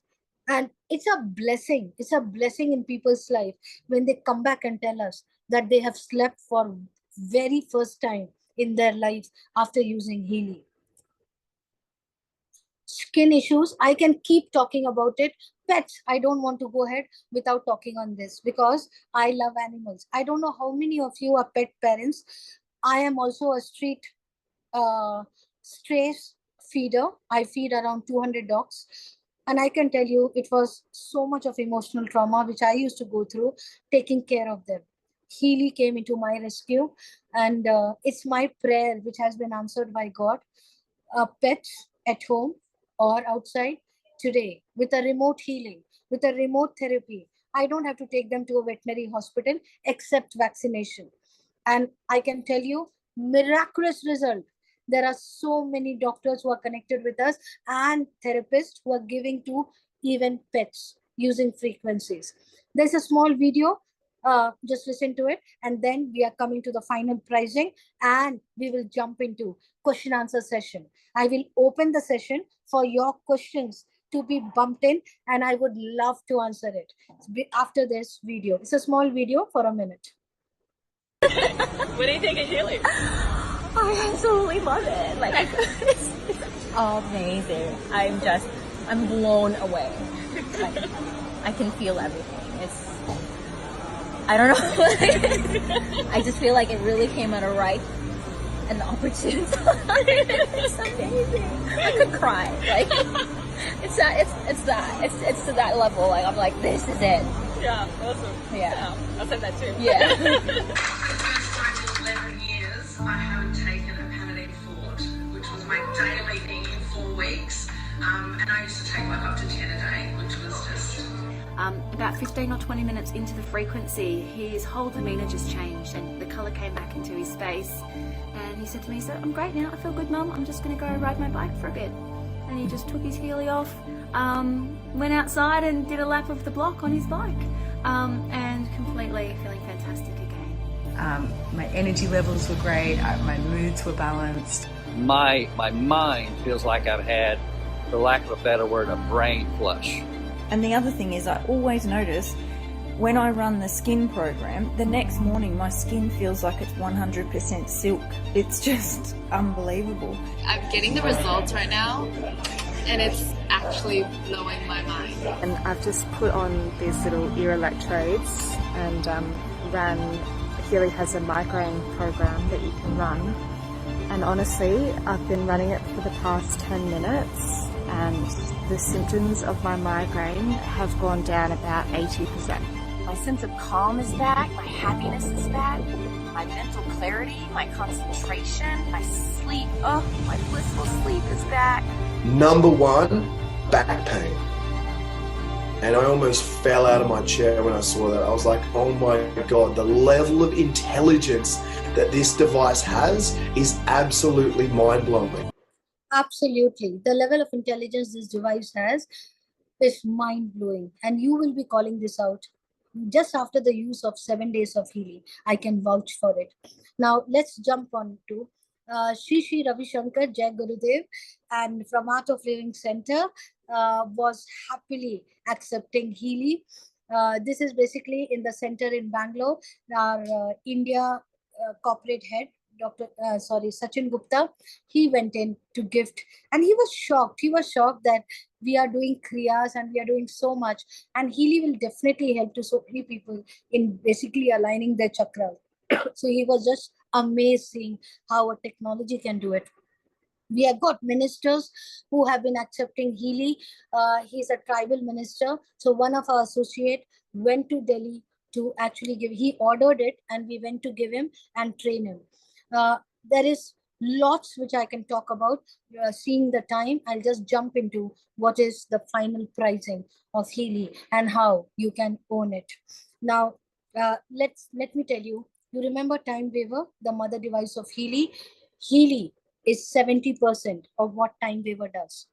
Speaker 5: and it's a blessing. It's a blessing in people's life when they come back and tell us that they have slept for very first time in their lives after using Healy. Skin issues, I can keep talking about it. Pets, I don't want to go ahead without talking on this because I love animals. I don't know how many of you are pet parents. I am also a street stray feeder. I feed around 200 dogs. And I can tell you, it was so much of emotional trauma, which I used to go through, taking care of them. Healy came into my rescue, and it's my prayer, which has been answered by God. Pets at home or outside today, with a remote healing, with a remote therapy, I don't have to take them to a veterinary hospital except vaccination. And I can tell you, miraculous result. There are so many doctors who are connected with us and therapists who are giving to even pets using frequencies. There's a small video, just listen to it, and then we are coming to the final pricing, and we will jump into question answer session. I will open the session for your questions to be bumped in, and I would love to answer it after this video. It's a small video for a minute.
Speaker 7: What do you think of Healy? I absolutely love it. Like, it's amazing. I'm blown away. Like, I can feel everything. I don't know. I just feel like it really came at a right an opportune time. It's amazing. I could cry. Like it's to that level. Like I'm like, this is it.
Speaker 8: Yeah, awesome.
Speaker 7: Yeah.
Speaker 8: I'll send that too.
Speaker 7: Yeah.
Speaker 9: For the first time in 11 years, I haven't taken a Panadine Forte, which was my daily thing in 4 weeks. And I used to take like up to 10 a day, which was just...
Speaker 10: About 15 or 20 minutes into the frequency, his whole demeanour just changed and the colour came back into his face. And he said to me, "So I'm great now, I feel good, Mum, I'm just going to go ride my bike for a bit." And he just took his Healy off, went outside and did a lap of the block on his bike, and completely feeling fantastic again.
Speaker 11: My energy levels were great, my moods were balanced.
Speaker 12: My mind feels like I've had, for lack of a better word, a brain flush.
Speaker 11: And the other thing is, I always notice when I run the skin program, the next morning my skin feels like it's 100% silk. It's just unbelievable.
Speaker 13: I'm getting the results right now, and it's actually blowing my mind.
Speaker 14: And I've just put on these little ear electrodes and ran. Healy has a migraine program that you can run. And honestly, I've been running it for the past 10 minutes. And the symptoms of my migraine have gone down about 80%.
Speaker 7: My sense of calm is back, my happiness is back, my mental clarity, my concentration, my sleep, my blissful sleep is back.
Speaker 15: Number one, back pain. And I almost fell out of my chair when I saw that. I was like, oh my God, the level of intelligence that this device has is absolutely mind-blowing.
Speaker 5: Absolutely. The level of intelligence this device has is mind-blowing. And you will be calling this out just after the use of 7 days of Healy. I can vouch for it. Now, let's jump on to Shri Ravi Shankar, Jai Gurudev, and from Art of Living Center was happily accepting Healy. This is basically in the center in Bangalore. Our India corporate head, Sachin Gupta, he went in to gift and he was shocked. He was shocked that we are doing kriyas and we are doing so much, and Healy will definitely help to so many people in basically aligning their chakras. So he was just amazed seeing how a technology can do it. We have got ministers who have been accepting Healy. He's a tribal minister. So one of our associates went to Delhi to actually give, he ordered it and we went to give him and train him. There is lots which I can talk about. Seeing the time, I'll just jump into what is the final pricing of Healy and how you can own it. Now, let me tell you, you remember Time Waver, the mother device of Healy? Healy is 70% of what Time Waver does.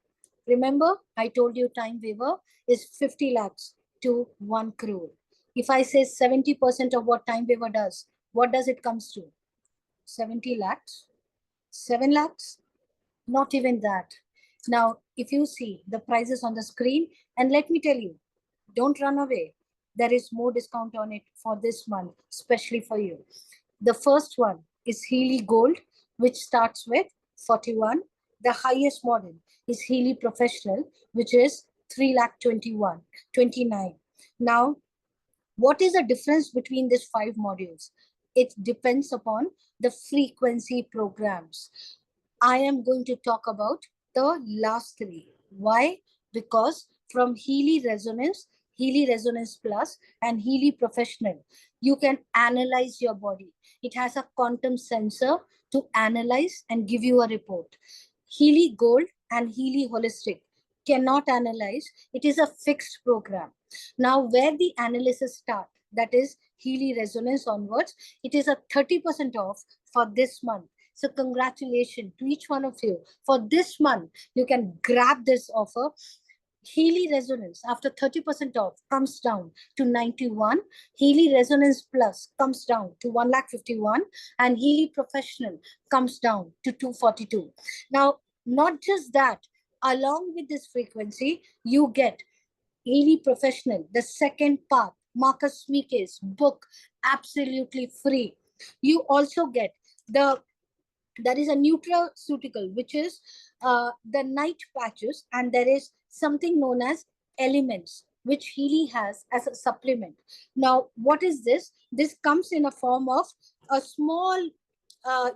Speaker 5: Remember, I told you Time Waver is 50 lakhs to 1 crore. If I say 70% of what Time Waver does, what does it comes to? 70 lakhs? 7 lakhs? Not even that. Now, if you see the prices on the screen, and let me tell you, don't run away. There is more discount on it for this month, especially for you. The first one is Healy Gold, which starts with 41. The highest model is Healy Professional, which is 3,29. Now, what is the difference between these 5 modules? It depends upon the frequency programs. I am going to talk about the last 3. Why? Because from Healy Resonance Plus, and Healy Professional, you can analyze your body. It has a quantum sensor to analyze and give you a report. Healy Gold and Healy Holistic cannot analyze. It is a fixed program. Now, where the analysis start, that is Healy Resonance onwards, it is a 30% off for this month. So congratulations to each one of you. For this month, you can grab this offer. Healy Resonance, after 30% off, comes down to 91. Healy Resonance Plus comes down to 1,51,000, and Healy Professional comes down to 242. Now, not just that, along with this frequency, you get Healy Professional, the second part, Marcus Meeke's book, absolutely free. You also get there is a nutraceutical, which is the night patches, and there is something known as elements, which Healy has as a supplement. Now, what is this? This comes in a form of a small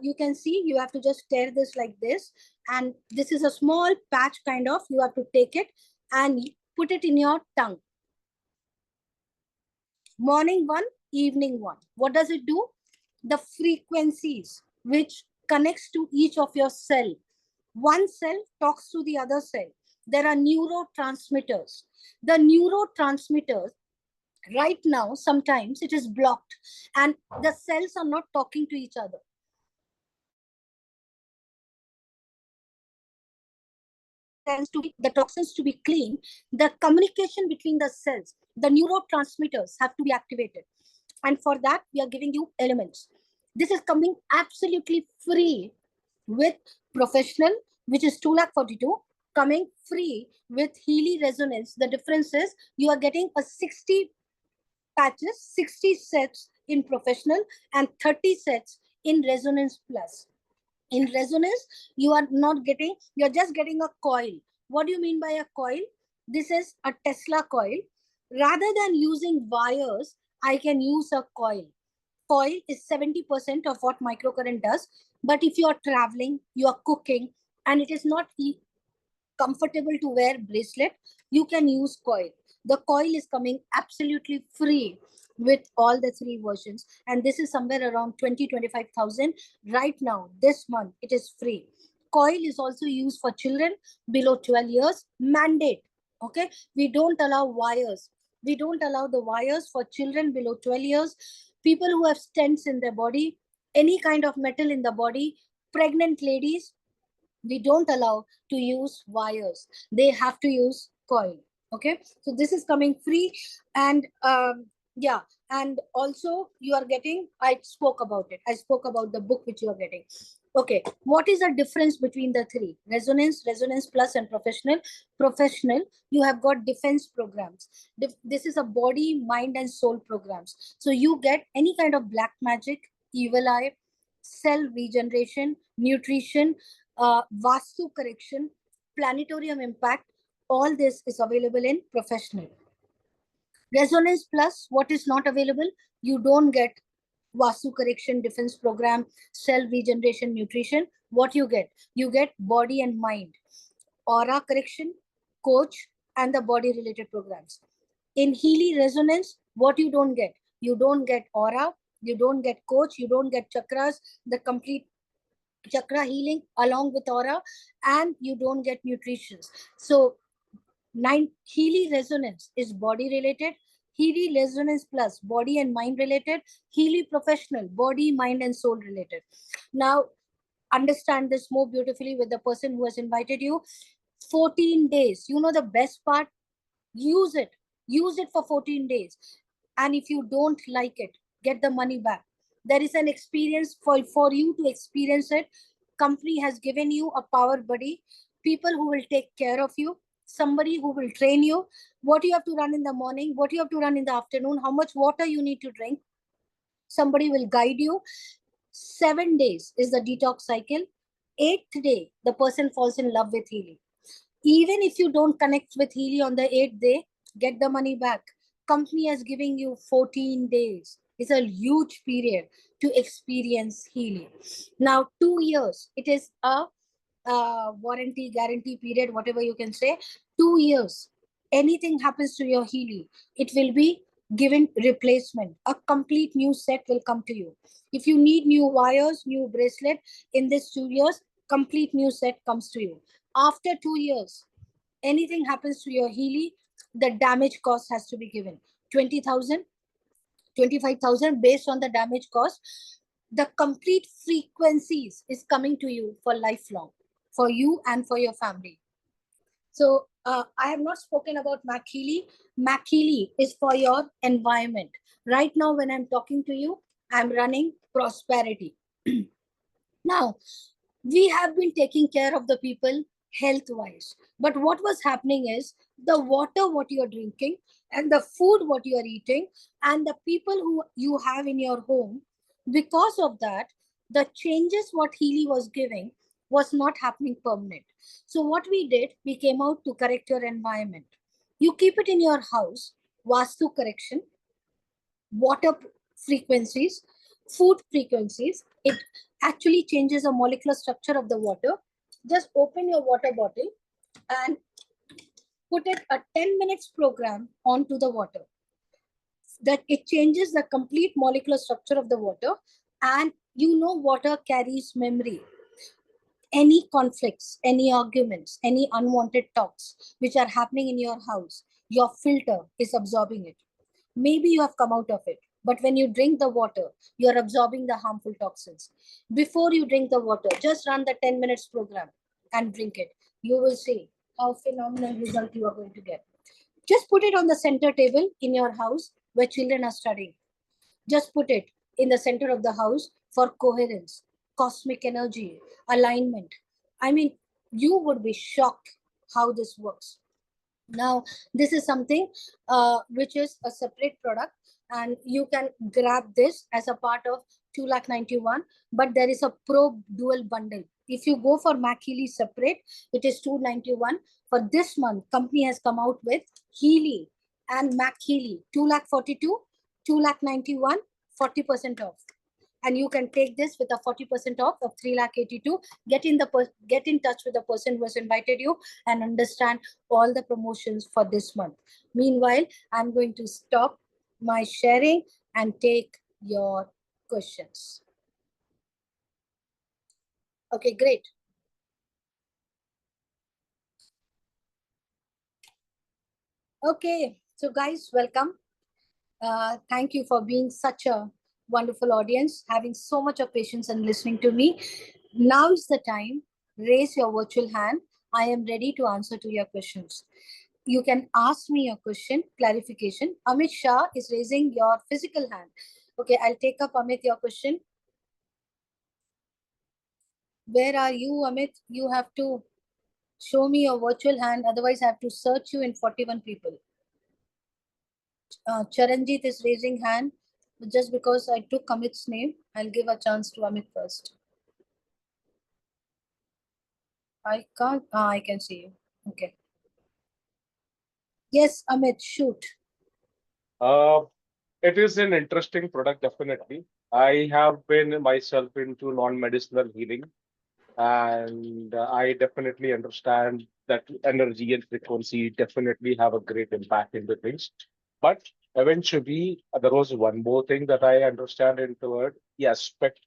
Speaker 5: you can see you have to just tear this like this. And this is a small patch kind of, you have to take it and put it in your tongue. Morning one, evening one. What does it do? The frequencies which connects to each of your cell. One cell talks to the other cell. There are neurotransmitters. The neurotransmitters, right now, sometimes it is blocked and the cells are not talking to each other. The toxins to be clean, the communication between the cells, the neurotransmitters have to be activated. And for that, we are giving you elements. This is coming absolutely free with professional, which is 2,42,000, coming free with Healy Resonance. The difference is you are getting a 60 patches, 60 sets in professional and 30 sets in Resonance Plus. In Resonance, you are not getting, you're just getting a coil. What do you mean by a coil? This is a Tesla coil. Rather than using wires, I can use a coil. Coil is 70% of what microcurrent does. But if you are traveling, you are cooking, and it is not comfortable to wear bracelet, you can use coil. The coil is coming absolutely free with all the three versions. And this is somewhere around 20,000-25,000 right now. This month, it is free. Coil is also used for children below 12 years, mandate. Okay, we don't allow wires. We don't allow the wires for children below 12 years, people who have stents in their body, any kind of metal in the body, pregnant ladies. We don't allow to use wires. They have to use coil. Okay, so this is coming free. And yeah, and also you are getting, I spoke about it. I spoke about the book which you are getting. Okay, what is the difference between the three? Resonance, Resonance Plus, and Professional. Professional, you have got defense programs. This is a body, mind, and soul programs. So you get any kind of black magic, evil eye, cell regeneration, nutrition, Vastu correction, planetarium impact. All this is available in Professional. Resonance Plus, what is not available? You don't get Vastu correction, defense program, cell regeneration, nutrition. What you get? You get body and mind, aura correction, coach, and the body related programs. In Healy Resonance, what you don't get? You don't get aura, you don't get coach, you don't get chakras, the complete chakra healing along with aura, and you don't get nutrition. So Healy Resonance is body related, Healy Resonance Plus body and mind related, Healy Professional body, mind, and soul related. Now understand this more beautifully with the person who has invited you. 14 days. You know the best part? Use it. Use it for 14 days. And if you don't like it, get the money back. There is an experience for you to experience it. Company has given you a power buddy, people who will take care of you, somebody who will train you, what you have to run in the morning, what you have to run in the afternoon, how much water you need to drink. Somebody will guide you. 7 days is the detox cycle. 8th day, the person falls in love with Healy. Even if you don't connect with Healy on the 8th day, get the money back. Company is giving you 14 days. It's a huge period to experience Healy. Now, 2 years, it is a warranty, guarantee period, whatever you can say. 2 years, anything happens to your Healy, it will be given replacement. A complete new set will come to you. If you need new wires, new bracelet, in this 2 years, complete new set comes to you. After 2 years, anything happens to your Healy, the damage cost has to be given. 20,000, 25,000 based on the damage cost. The complete frequencies is coming to you for lifelong, for you and for your family. So I have not spoken about Mac Healy. Mac Healy is for your environment. Right now, when I'm talking to you, I'm running prosperity. Now, we have been taking care of the people health-wise. But what was happening is the water what you are drinking and the food what you are eating and the people who you have in your home, because of that, the changes what Healy was giving was not happening permanent. So what we did, we came out to correct your environment. You keep it in your house, Vastu correction, water frequencies, food frequencies. It actually changes the molecular structure of the water. Just open your water bottle and put it a 10 minutes program onto the water. That it changes the complete molecular structure of the water, and you know water carries memory. Any conflicts, any arguments, any unwanted talks which are happening in your house, your filter is absorbing it. Maybe you have come out of it, but when you drink the water, you are absorbing the harmful toxins. Before you drink the water, just run the 10 minutes program and drink it. You will see how phenomenal result you are going to get. Just put it on the center table in your house where children are studying. Just put it in the center of the house for coherence, cosmic energy, alignment. I mean, you would be shocked how this works. Now, this is something which is a separate product, and you can grab this as a part of 2,91,000, but there is a Pro Dual bundle. If you go for Mac Healy separate, it is 291. For this month, company has come out with Healy and Mac Healy, 2,42,000, 2,91,000, 40% off. And you can take this with a 40% off of 3,82,000. Get in touch with the person who has invited you and understand all the promotions for this month. Meanwhile, I'm going to stop my sharing and take your questions. Okay, great. Okay, so guys, welcome. Thank you for being such a wonderful audience, having so much of patience and listening to me. Now is the time. Raise your virtual hand. I am ready to answer to your questions. You can ask me a question, clarification. Amit Shah is raising your physical hand. Okay, I'll take up Amit, your question. Where are you, Amit? You have to show me your virtual hand. Otherwise, I have to search you in 41 people. Charanjit is raising hand. Just because I took Amit's name, I'll give a chance to Amit first. I can't. I can see you. Okay. Yes, Amit, shoot.
Speaker 16: It is an interesting product, definitely. I have been myself into non-medicinal healing, and I definitely understand that energy and frequency definitely have a great impact into things. But eventually, there was one more thing that I understand into it. The aspect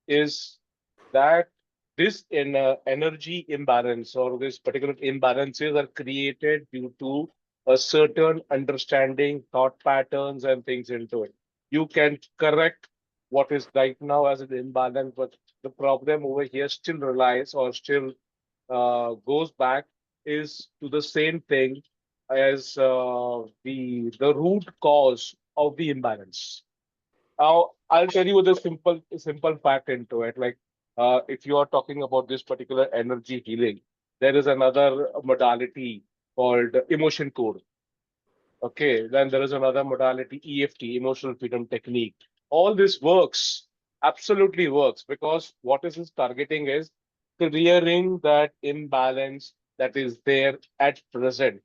Speaker 16: is that this energy imbalance or this particular imbalances are created due to a certain understanding, thought patterns, and things into it. You can correct what is right now as an imbalance, but the problem over here still relies or still goes back is to the same thing as the root cause of the imbalance. Now, I'll tell you the simple fact into it. Like, if you are talking about this particular energy healing, there is another modality called emotion code. Okay, then there is another modality, EFT, emotional freedom technique. All this works, absolutely works, because what this is targeting is clearing that imbalance that is there at present.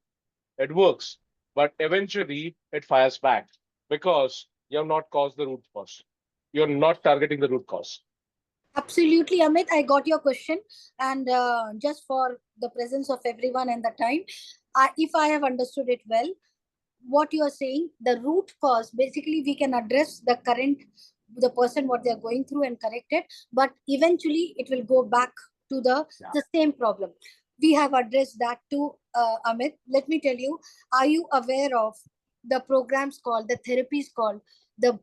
Speaker 16: It works, but eventually it fires back because you have not caused the root cause. You're not targeting the root cause.
Speaker 5: Absolutely, Amit. I got your question. And just for the presence of everyone and the time, if I have understood it well, what you are saying, the root cause, basically we can address the person, what they're going through and correct it, but eventually it will go back to the same problem. We have addressed that too, Amit. Let me tell you, are you aware of the programs called, the therapies called the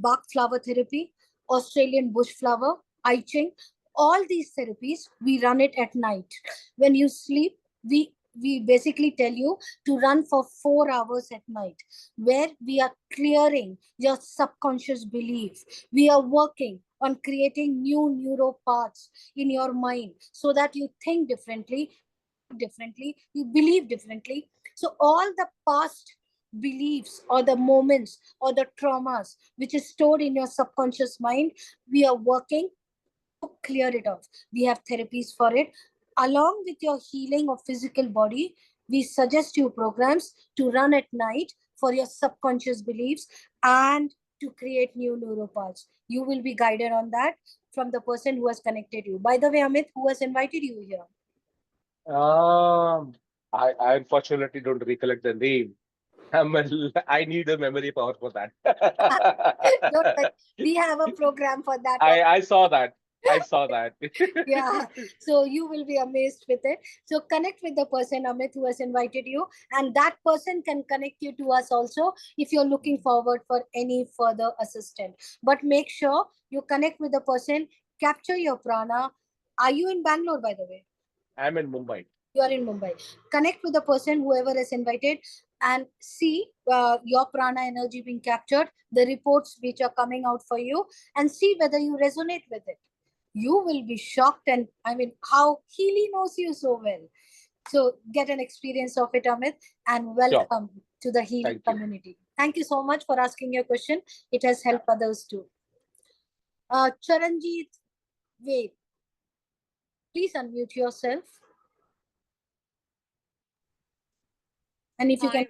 Speaker 5: Bach flower therapy, Australian bush flower, I Ching? All these therapies, we run it at night. When you sleep, we basically tell you to run for 4 hours at night, where we are clearing your subconscious belief. We are working on creating new neural paths in your mind so that you think differently, you believe differently. So all the past beliefs or the moments or the traumas which is stored in your subconscious mind, we are working to clear it off. We have therapies for it. Along with your healing of physical body, we suggest you programs to run at night for your subconscious beliefs and to create new neural paths. You will be guided on that from the person who has connected you. By the way, Amit, who has invited you here?
Speaker 16: I unfortunately don't recollect the name. I need a memory power for that.
Speaker 5: Don't worry. We have a program for that.
Speaker 16: I saw that. I saw that.
Speaker 5: Yeah, so you will be amazed with it. So connect with the person, Amit, who has invited you, and that person can connect you to us also if you're looking forward for any further assistance. But make sure you connect with the person, capture your prana. Are you in Bangalore, by the way?
Speaker 16: I'm in Mumbai.
Speaker 5: You are in Mumbai. Connect with the person, whoever is invited, and see your prana energy being captured, the reports which are coming out for you, and see whether you resonate with it. You will be shocked, and I mean, how Healy knows you so well. So get an experience of it, Amit, and welcome to the Healy community. Thank you so much for asking your question. It has helped others too. Charanjit, wait. Please unmute yourself. And if you can.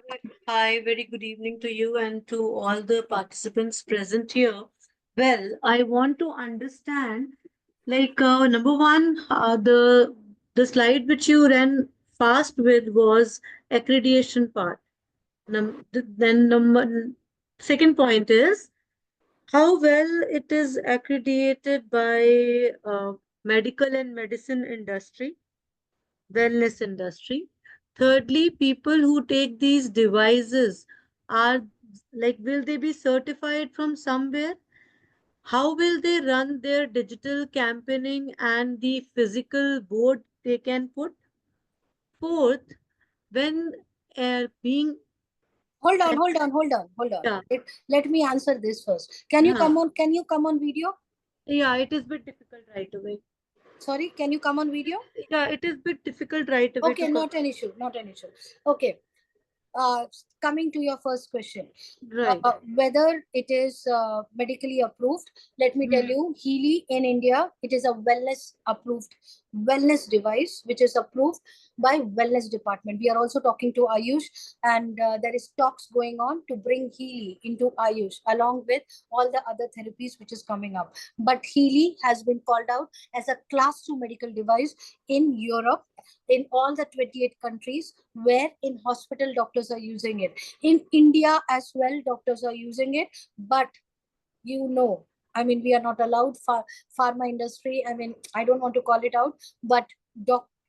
Speaker 17: Hi, very good evening to you and to all the participants present here. Well, I want to understand, like, number one, the slide which you ran fast with was accreditation part. Then second point is how well it is accredited by medical and medicine industry, wellness industry. Thirdly, people who take these devices are like, will they be certified from somewhere? How will they run their digital campaigning and the physical board they can put? Fourth, when being
Speaker 5: Hold on.
Speaker 17: Yeah.
Speaker 5: Let me answer this first. Can you come on video?
Speaker 17: Yeah, it is a bit difficult right away.
Speaker 5: Sorry, can you come on video?
Speaker 17: Yeah, it is a bit difficult right away.
Speaker 5: Okay, not an issue. Okay. Coming to your first question,
Speaker 17: right?
Speaker 5: Whether it is medically approved, let me tell you, Healy in India, it is a wellness approved wellness device which is approved by wellness department. We are also talking to Ayush, and there is talks going on to bring Healy into Ayush along with all the other therapies which is coming up. But Healy has been called out as a class 2 medical device in Europe, in all the 28 countries where in hospital doctors are using it. In India as well, doctors are using it. But I mean, we are not allowed pharma industry. I mean, I don't want to call it out, but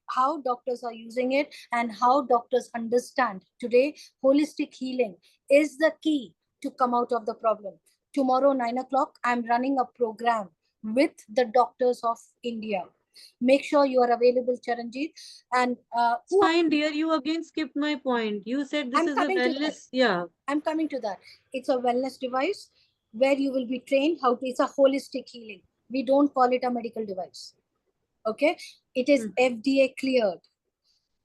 Speaker 5: how doctors are using it and how doctors understand today holistic healing is the key to come out of the problem. Tomorrow, 9 o'clock, I'm running a program with the doctors of India. Make sure you are available, Charanjit. And
Speaker 17: fine, dear, you again skipped my point. You said this is a wellness. Yeah,
Speaker 5: I'm coming to that. It's a wellness device where you will be trained how to. It's a holistic healing. We don't call it a medical device. Okay, it is FDA cleared.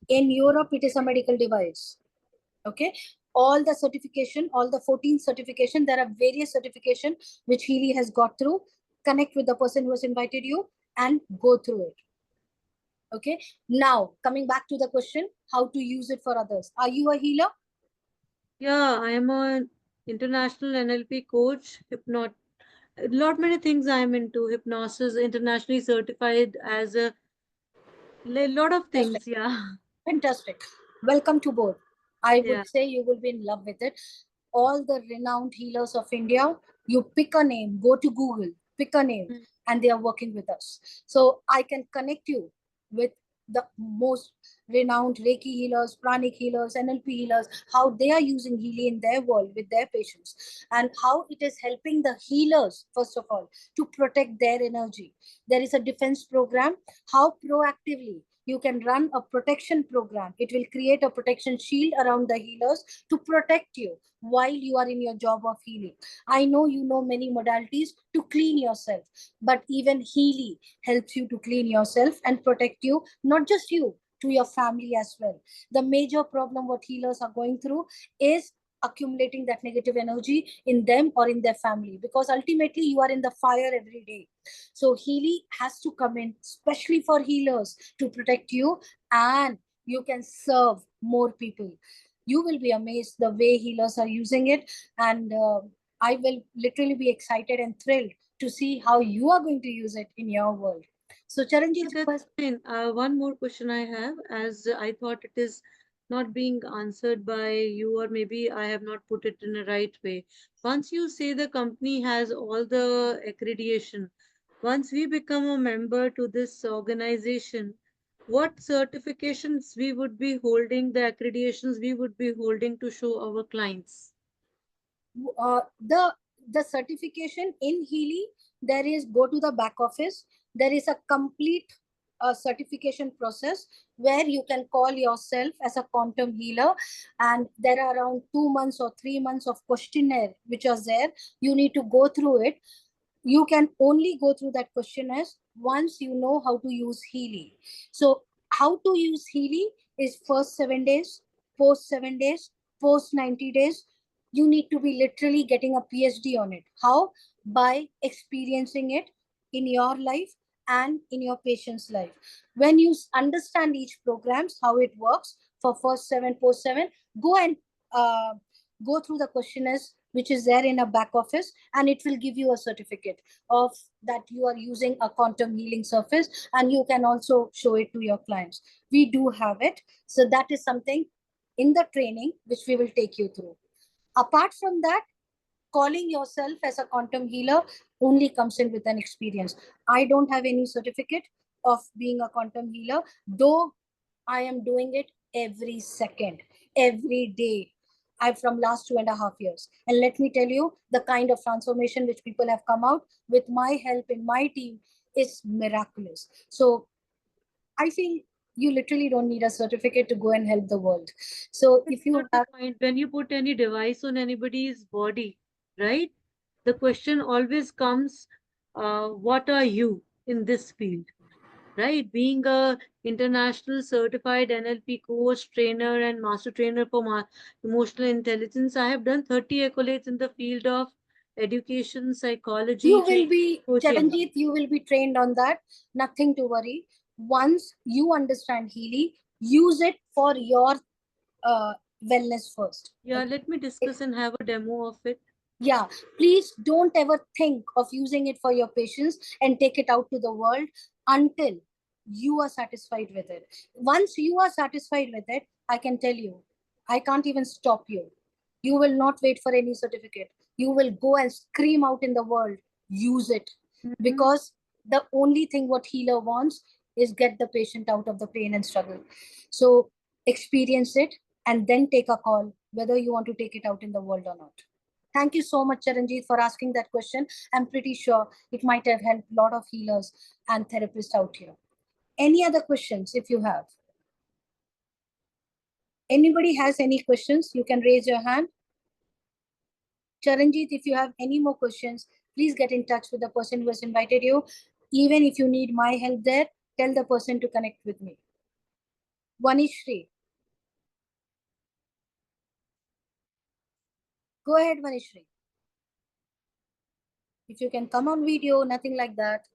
Speaker 5: In Europe, it is a medical device. Okay, all the certification, all the 14 certification, there are various certification which Healy has got through. Connect with the person who has invited you and go through it. Okay, now coming back to the question, how to use it for others. Are you a healer?
Speaker 17: Yeah, I am an international NLP coach, lot many things I am into. Hypnosis, internationally certified as a lot of things. Yeah.
Speaker 5: Fantastic. Welcome to board. I would say you will be in love with it. All the renowned healers of India, you pick a name, go to Google, pick a name, and they are working with us. So I can connect you with the most renowned Reiki healers, pranic healers, NLP healers, how they are using Healy in their world with their patients, and how it is helping the healers, first of all, to protect their energy. There is a defense program, how proactively you can run a protection program. It will create a protection shield around the healers to protect you while you are in your job of healing. I know you know many modalities to clean yourself, but even Healy helps you to clean yourself and protect you, not just you, to your family as well. The major problem what healers are going through is accumulating that negative energy in them or in their family, because ultimately you are in the fire every day. So Healy has to come in especially for healers to protect you, and you can serve more people. You will be amazed the way healers are using it. And I will literally be excited and thrilled to see how you are going to use it in your world. So Charanjit,
Speaker 17: That's fine. One more question I have, as I thought it is not being answered by you, or maybe I have not put it in the right way. Once you say the company has all the accreditation, once we become a member to this organization, what certifications we would be holding, the accreditations we would be holding to show our clients?
Speaker 5: The certification in Healy, there is go to the back office. There is a complete certification process where you can call yourself as a quantum healer, and there are around 2 months or 3 months of questionnaire which are there. You need to go through it. You can only go through that questionnaire once you know how to use Healy. So how to use Healy is first 7 days, post 7 days, post 90 days. You need to be literally getting a PhD on it. How? By experiencing it in your life and in your patient's life. When you understand each programs, how it works for first 7, post 7, go and go through the questionnaires which is there in a back office, and it will give you a certificate of that you are using a quantum healing surface, and you can also show it to your clients. We do have it. So that is something in the training which we will take you through. Apart from that, calling yourself as a quantum healer only comes in with an experience. I don't have any certificate of being a quantum healer, though I am doing it every second, every day. I'm from last 2.5 years. And let me tell you, the kind of transformation which people have come out with my help in my team is miraculous. So I feel you literally don't need a certificate to go and help the world. So if you have,
Speaker 17: when you put any device on anybody's body, right? The question always comes, what are you in this field? Right? Being a international certified NLP coach, trainer, and master trainer for emotional intelligence, I have done 30 accolades in the field of education, psychology,
Speaker 5: you will be,
Speaker 17: coaching.
Speaker 5: Charanjit, you will be trained on that. Nothing to worry. Once you understand Healy, use it for your wellness first.
Speaker 17: Yeah, let me discuss and have a demo of it.
Speaker 5: Yeah, please don't ever think of using it for your patients and take it out to the world until you are satisfied with it. Once you are satisfied with it, I can tell you, I can't even stop you. You will not wait for any certificate. You will go and scream out in the world, use it. Because the only thing what healer wants is get the patient out of the pain and struggle. So experience it and then take a call whether you want to take it out in the world or not. Thank you so much, Charanjit, for asking that question. I'm pretty sure it might have helped a lot of healers and therapists out here. Any other questions if you have? Anybody has any questions, you can raise your hand. Charanjit, if you have any more questions, please get in touch with the person who has invited you. Even if you need my help there, tell the person to connect with me. Vanishri. Go ahead, Vanishri. If you can come on video, nothing like that.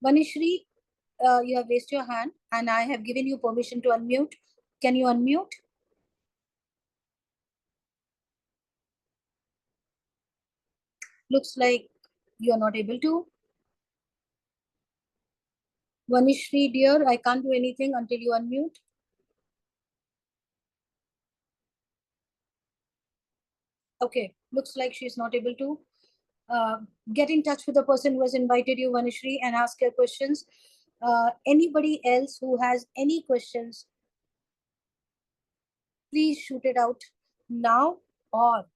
Speaker 5: Vanishri, you have raised your hand and I have given you permission to unmute. Can you unmute? Looks like you are not able to. Vanishri, dear, I can't do anything until you unmute. Okay, looks like she's not able to. Get in touch with the person who has invited you, Vanishri, and ask your questions. Anybody else who has any questions, please shoot it out now or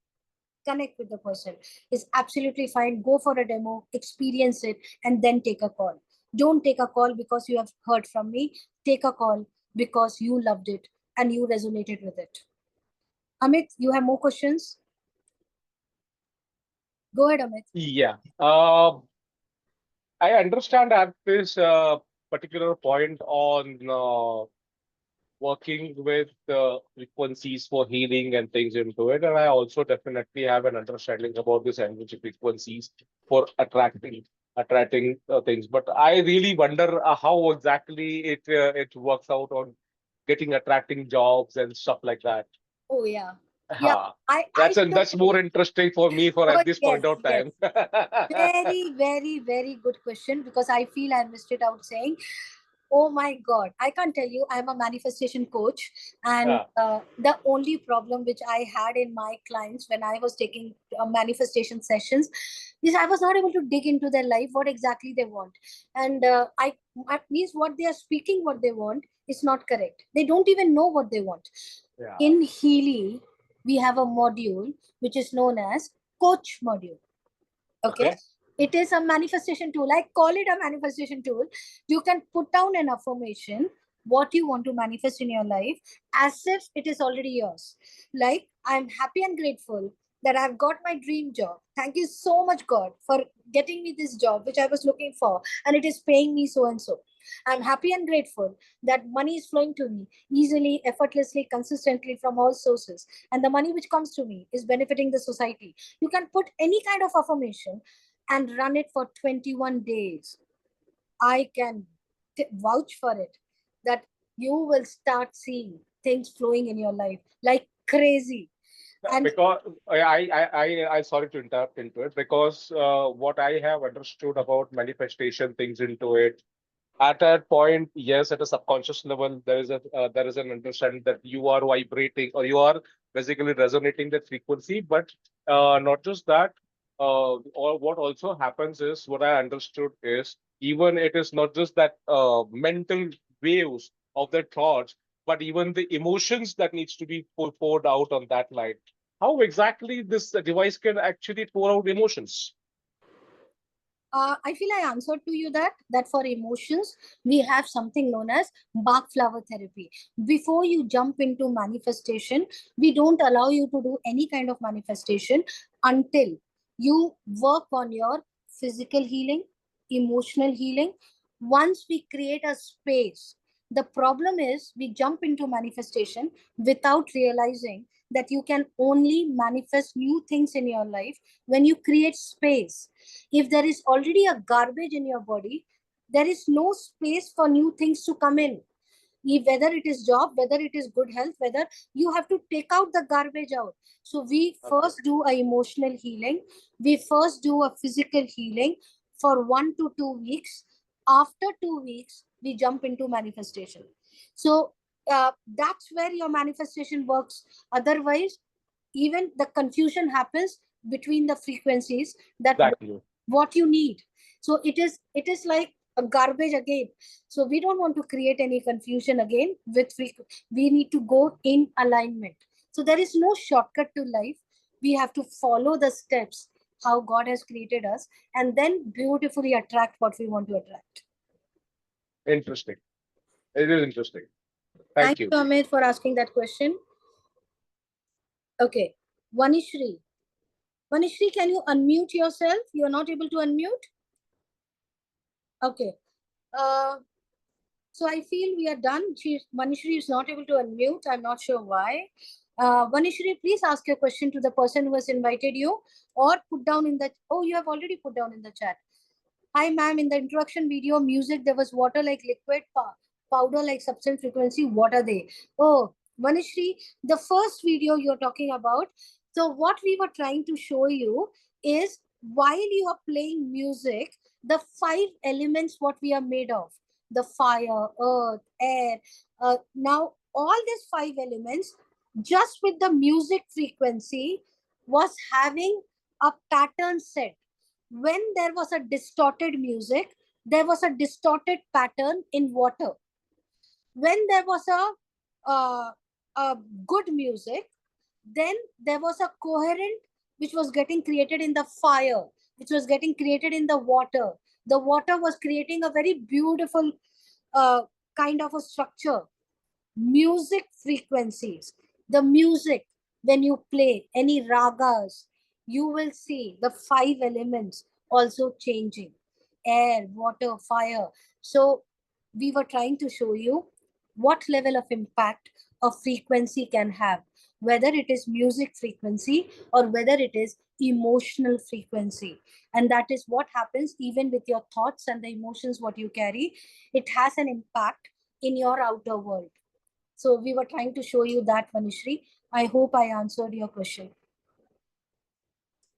Speaker 5: connect with the person. It's absolutely fine. Go for a demo, experience it, and then take a call. Don't take a call because you have heard from me. Take a call because you loved it and you resonated with it. Amit, you have more questions? Go ahead, Amit.
Speaker 16: Yeah. I understand at this particular point on working with frequencies for healing and things into it. And I also definitely have an understanding about this energy frequencies for attracting things. But I really wonder how exactly it works out on attracting jobs and stuff like that.
Speaker 5: Oh yeah. Yeah.
Speaker 16: That's more interesting for me at this point of
Speaker 5: Yes.
Speaker 16: time.
Speaker 5: Very, very, very good question, because I feel I missed it out saying, oh my God, I can't tell you, I'm a manifestation coach. And the only problem which I had in my clients when I was taking manifestation sessions is I was not able to dig into their life, what exactly they want. And I means what they are speaking, what they want is not correct. They don't even know what they want. In Healy, we have a module which is known as coach module. Okay. It is a manifestation tool. I call it a manifestation tool. You can put down an affirmation, what you want to manifest in your life, as if it is already yours. Like, I'm happy and grateful that I've got my dream job. Thank you so much, God, for getting me this job, which I was looking for, and it is paying me so and so. I'm happy and grateful that money is flowing to me easily, effortlessly, consistently from all sources. And the money which comes to me is benefiting the society. You can put any kind of affirmation and run it for 21 days. I can vouch for it that you will start seeing things flowing in your life like crazy. And
Speaker 16: because I sorry to interrupt into it, because what I have understood about manifestation things into it, at that point, yes, at a subconscious level, there is an understanding that you are vibrating, or you are basically resonating that frequency. But not just that, or what also happens is, what I understood is, even it is not just that mental waves of the thoughts, but even the emotions that needs to be poured out on that line. How exactly this device can actually pour out emotions?
Speaker 5: I feel I answered to you that for emotions, we have something known as bark flower therapy. Before you jump into manifestation, we don't allow you to do any kind of manifestation until you work on your physical healing, emotional healing. Once we create a space, the problem is we jump into manifestation without realizing that you can only manifest new things in your life when you create space. If there is already a garbage in your body, there is no space for new things to come in. Whether it is job, whether it is good health, whether you have to take out the garbage out. So we first do a emotional healing. We first do a physical healing for 1 to 2 weeks. After 2 weeks, we jump into manifestation. So that's where your manifestation works. Otherwise, even the confusion happens between the frequencies that what you need. So it is like a garbage again. So we don't want to create any confusion again with we need to go in alignment. So there is no shortcut to life. We have to follow the steps how God has created us, and then beautifully attract what we want to attract.
Speaker 16: Interesting. It is interesting. Thank you,
Speaker 5: Amit, for asking that question. Okay, Vanishri. Vanishri, can you unmute yourself? You are not able to unmute? Okay. So I feel we are done. Vanishri is not able to unmute. I'm not sure why. Vanishri, please ask your question to the person who has invited you, or put down in the, oh, you have already put down in the chat. Hi, ma'am. In the introduction video, music, there was water like liquid, powder like substance, frequency. What are they? Oh, Vanishri, the first video you're talking about. So what we were trying to show you is, while you are playing music, the 5 elements what we are made of: the fire, earth, air. Now, all these 5 elements, just with the music frequency, was having a pattern set. When there was a distorted music, there was a distorted pattern in water. When there was a good music, then there was a coherent which was getting created in the fire, which was getting created in the water. The water was creating a very beautiful kind of a structure. Music frequencies. The music, when you play any ragas, you will see the 5 elements also changing: air, water, fire. So we were trying to show you what level of impact a frequency can have, whether it is music frequency or whether it is emotional frequency. And that is what happens even with your thoughts and the emotions what you carry. It has an impact in your outer world. So we were trying to show you that, Vanishri. I hope I answered your question.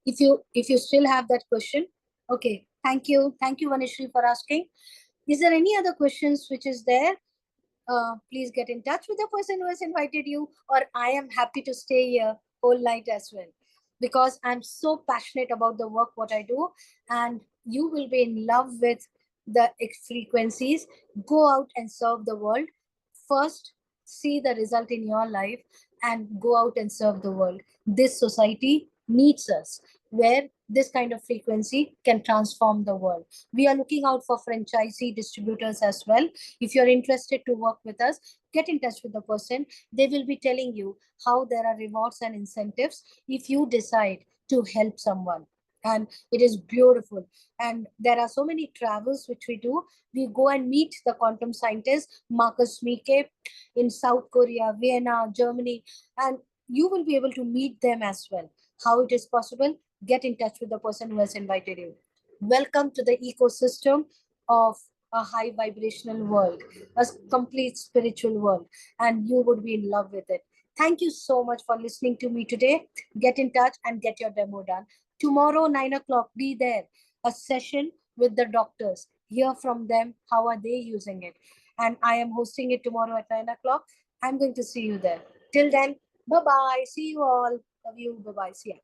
Speaker 5: If you still have that question, okay, thank you, Vanishri, for asking. Is there any other questions which is there? Please get in touch with the person who has invited you, or I am happy to stay here whole night as well, because I'm so passionate about the work what I do, and you will be in love with the frequencies. Go out and serve the world. First, see the result in your life and go out and serve the world. This society needs us, where this kind of frequency can transform the world. We are looking out for franchisee distributors as well. If you're interested to work with us, get in touch with the person. They will be telling you how there are rewards and incentives if you decide to help someone. And it is beautiful. And there are so many travels which we do. We go and meet the quantum scientist Marcus Mike in South Korea, Vienna, Germany, and you will be able to meet them as well. How it is possible? Get in touch with the person who has invited you. Welcome to the ecosystem of a high vibrational world, a complete spiritual world, and you would be in love with it. Thank you so much for listening to me today. Get in touch and get your demo done. Tomorrow, 9 o'clock, be there. A session with the doctors. Hear from them. How are they using it? And I am hosting it tomorrow at 9 o'clock. I'm going to see you there. Till then, bye-bye. See you all. Love you. Bye-bye. See ya.